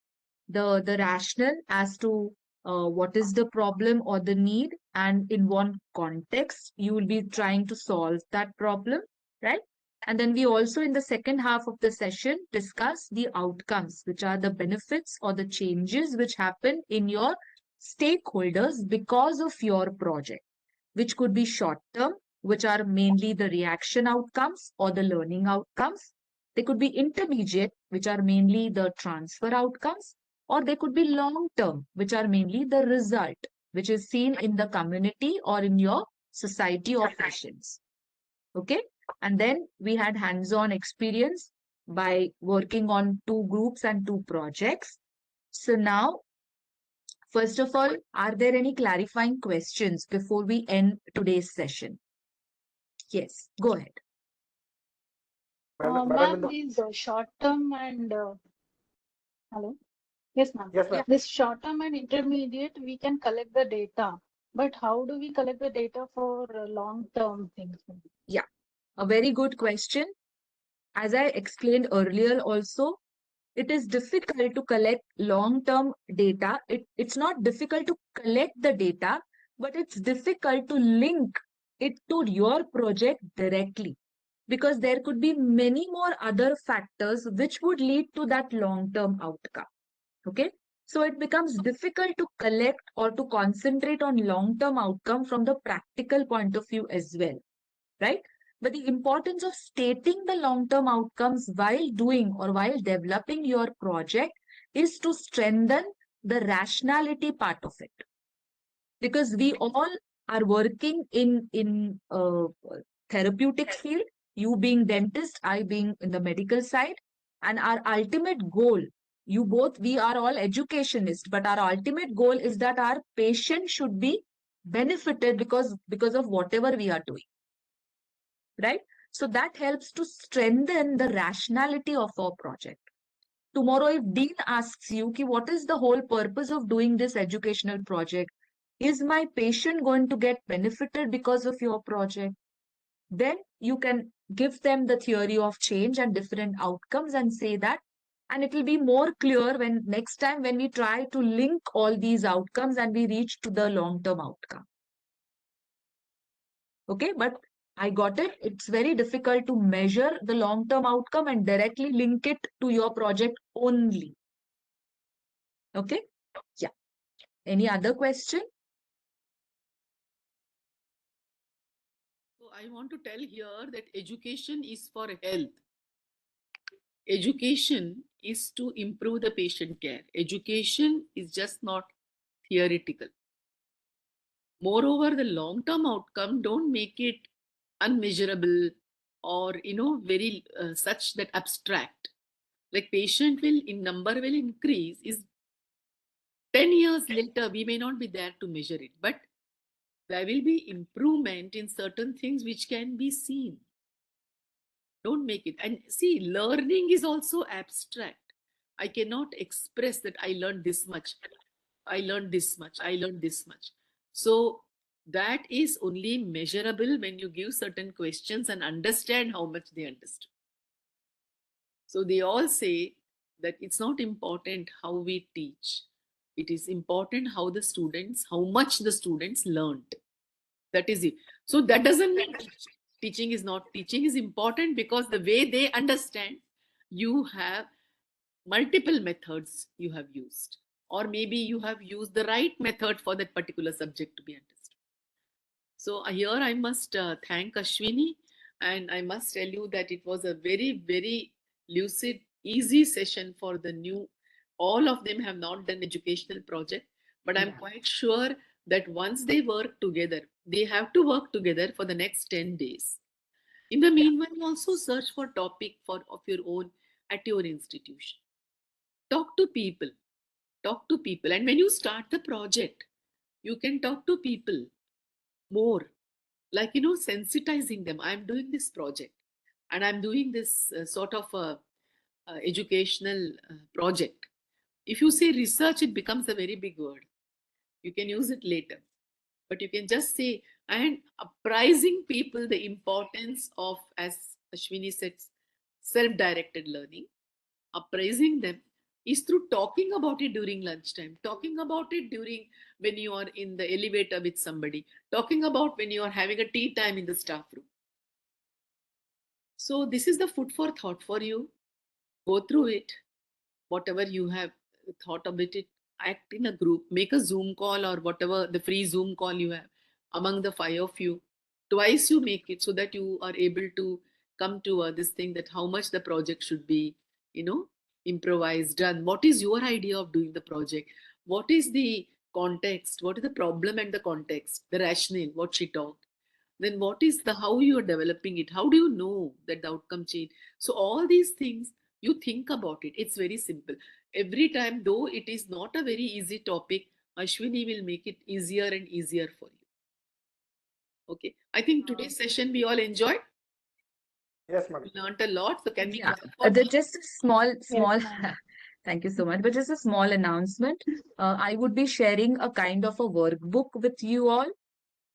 the rationale as to what is the problem or the need, and in what context you will be trying to solve that problem, right? And then we also, in the second half of the session, discuss the outcomes, which are the benefits or the changes which happen in your stakeholders because of your project, which could be short term, which are mainly the reaction outcomes or the learning outcomes. They could be intermediate, which are mainly the transfer outcomes, or they could be long term, which are mainly the result, which is seen in the community or in your society of patients. Okay. And then we had hands-on experience by working on 2 groups and 2 projects. So now, first of all, are there any clarifying questions before we end today's session? Yes, go ahead. Ma'am, these short term and hello. Yes, ma'am. Yes, ma'am. This short term and intermediate, we can collect the data, but how do we collect the data for long term things? Yeah, a very good question. As I explained earlier also, it is difficult to collect long-term data. It's not difficult to collect the data, but it's difficult to link it to your project directly, because there could be many more other factors which would lead to that long-term outcome. Okay. So it becomes difficult to collect or to concentrate on long-term outcome from the practical point of view as well, right? But the importance of stating the long-term outcomes while doing or while developing your project is to strengthen the rationality part of it. Because we all are working in therapeutic field, you being dentist, I being in the medical side, and our ultimate goal, we are all educationists, but our ultimate goal is that our patient should be benefited because of whatever we are doing. Right? So that helps to strengthen the rationality of our project. Tomorrow, if Dean asks you, what is the whole purpose of doing this educational project? Is my patient going to get benefited because of your project? Then you can give them the theory of change and different outcomes and say that, and it will be more clear when next time when we try to link all these outcomes and we reach to the long-term outcome. Okay, but I got it. It's very difficult to measure the long-term outcome and directly link it to your project only. Okay, yeah. Any other question? So I want to tell here that education is for health. Education is to improve the patient care. Education is just not theoretical. Moreover, the long-term outcome, don't make it unmeasurable or very such that abstract. Like patient will in number will increase, is 10 years later we may not be there to measure it, but there will be improvement in certain things which can be seen. Don't make it. And see, learning is also abstract. I cannot express that I learned this much, I learned this much, I learned this much. So that is only measurable when you give certain questions and understand how much they understood. So they all say that it's not important how we teach. It is important how much the students learned. That is it. So that doesn't mean teaching is not. Teaching is important because the way they understand, you have multiple methods you have used, or maybe you have used the right method for that particular subject to be understood. So here I must thank Ashwini, and I must tell you that it was a very, very lucid, easy session for the new. All of them have not done educational project, but I'm quite sure that once they work together, they have to work together for the next 10 days. In the meanwhile, also search for topic of your own at your institution. Talk to people. Talk to people. And when you start the project, you can talk to people more, like sensitizing them. I'm doing this project and I'm doing this sort of educational project. If you say research, it becomes a very big word. You can use it later, but you can just say, and apprising people the importance of, as Ashwini said, self-directed learning, appraising them is through talking about it during lunchtime, talking about it during when you are in the elevator with somebody, talking about when you are having a tea time in the staff room. So this is the food for thought for you. Go through it. Whatever you have thought about it, act in a group, make a Zoom call or whatever the free Zoom call you have among the 5 of you. Twice you make it so that you are able to come to this thing that how much the project should be, improvised, done. What is your idea of doing the project? What is the context? What is the problem and the context? The rationale, what she talked. Then what is the how you are developing it? How do you know that the outcome change? So all these things you think about it. It's very simple. Every time, though it is not a very easy topic, Ashwini will make it easier and easier for you. Okay. I think today's session we all enjoyed. Yes, madam. We learned a lot. So can we Yeah, clap for me? just a small, ma'am. thank you so much. But just a small announcement. I would be sharing a kind of a workbook with you all.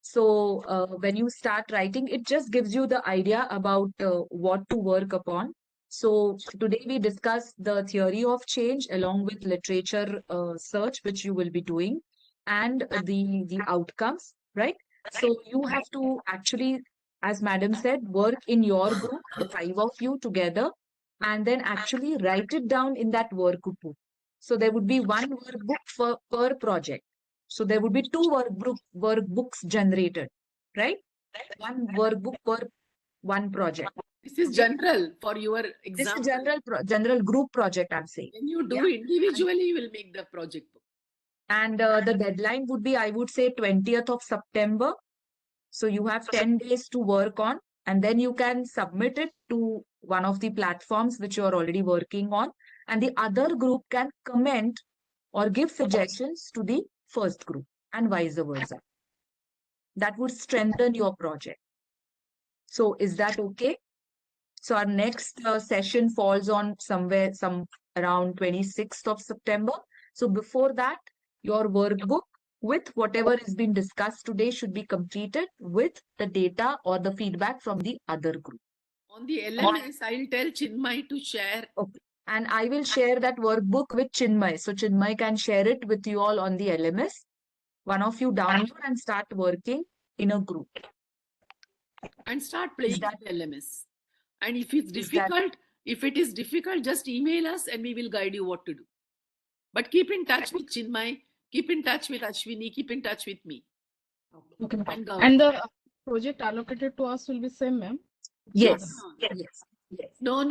So when you start writing, it just gives you the idea about what to work upon. So today we discussed the theory of change along with literature search, which you will be doing, and the outcomes, right? So you have to actually, as Madam said, work in your group, the 5 of you together, and then actually write it down in that workbook. So there would be one workbook per project. So there would be 2 workbooks generated, right? One workbook per one project. This is general for your This example. is general group project, I'm saying. When you do individually, you will make the project book. And the deadline would be, I would say, 20th of September. So you have 10 days to work on, and then you can submit it to one of the platforms which you are already working on. And the other group can comment or give suggestions to the first group and vice versa. That would strengthen your project. So is that okay? So our next session falls on some around 26th of September. So before that, your workbook with whatever has been discussed today should be completed with the data or the feedback from the other group. On the LMS, I'll tell Chinmay to share. Okay. And I will share that workbook with Chinmay. So Chinmay can share it with you all on the LMS. One of you download and start working in a group. And start playing with the LMS. And if it's difficult, if it is difficult, just email us and we will guide you what to do. But keep in touch with Chinmay, keep in touch with Ashwini, keep in touch with me. Okay. And And the project allocated to us will be same, ma'am? Yes. Yes. Yes. Yes. No.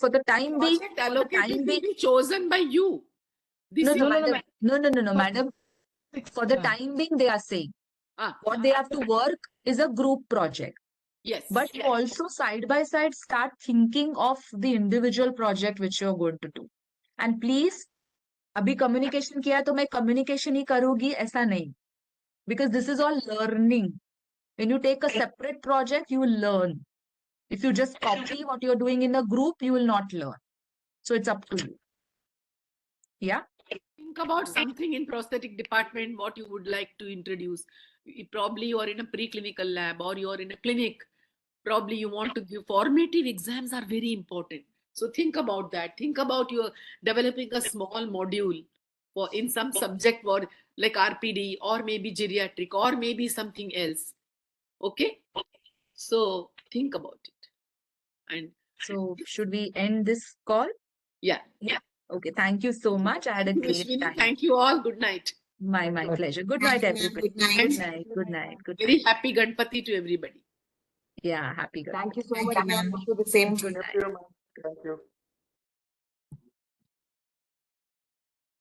For the time being, Project allocated will be chosen by you. This no, is madam. No, For madam. For the time being, they are saying what they have to work is a group project. Yes. But you also side by side start thinking of the individual project which you're going to do. And please, अभी communication किया तो मैं communication ही करूँगी ऐसा नहीं. Because this is all learning. When you take a separate project, you will learn. If you just copy what you're doing in a group, you will not learn. So it's up to you. Yeah. Think about something in prosthetic department, what you would like to introduce. Probably you are in a preclinical lab or you are in a clinic. Probably you want to give formative exams are very important. So think about that. Think about your developing a small module for in some subject or like RPD or maybe geriatric or maybe something else. Okay. So think about it. And so should we end this call? Yeah. Okay. Thank you so much. I had a great Ashwini, time. thank you all. Good night. My pleasure. Good night, everybody. Good night. Good night. Good night. Good night. Very happy Ganpati to everybody. Yeah, happy. Thank you so Thank much, you, ma'am. ma'am. Wish you the same to Thank you. you, ma'am. Thank you.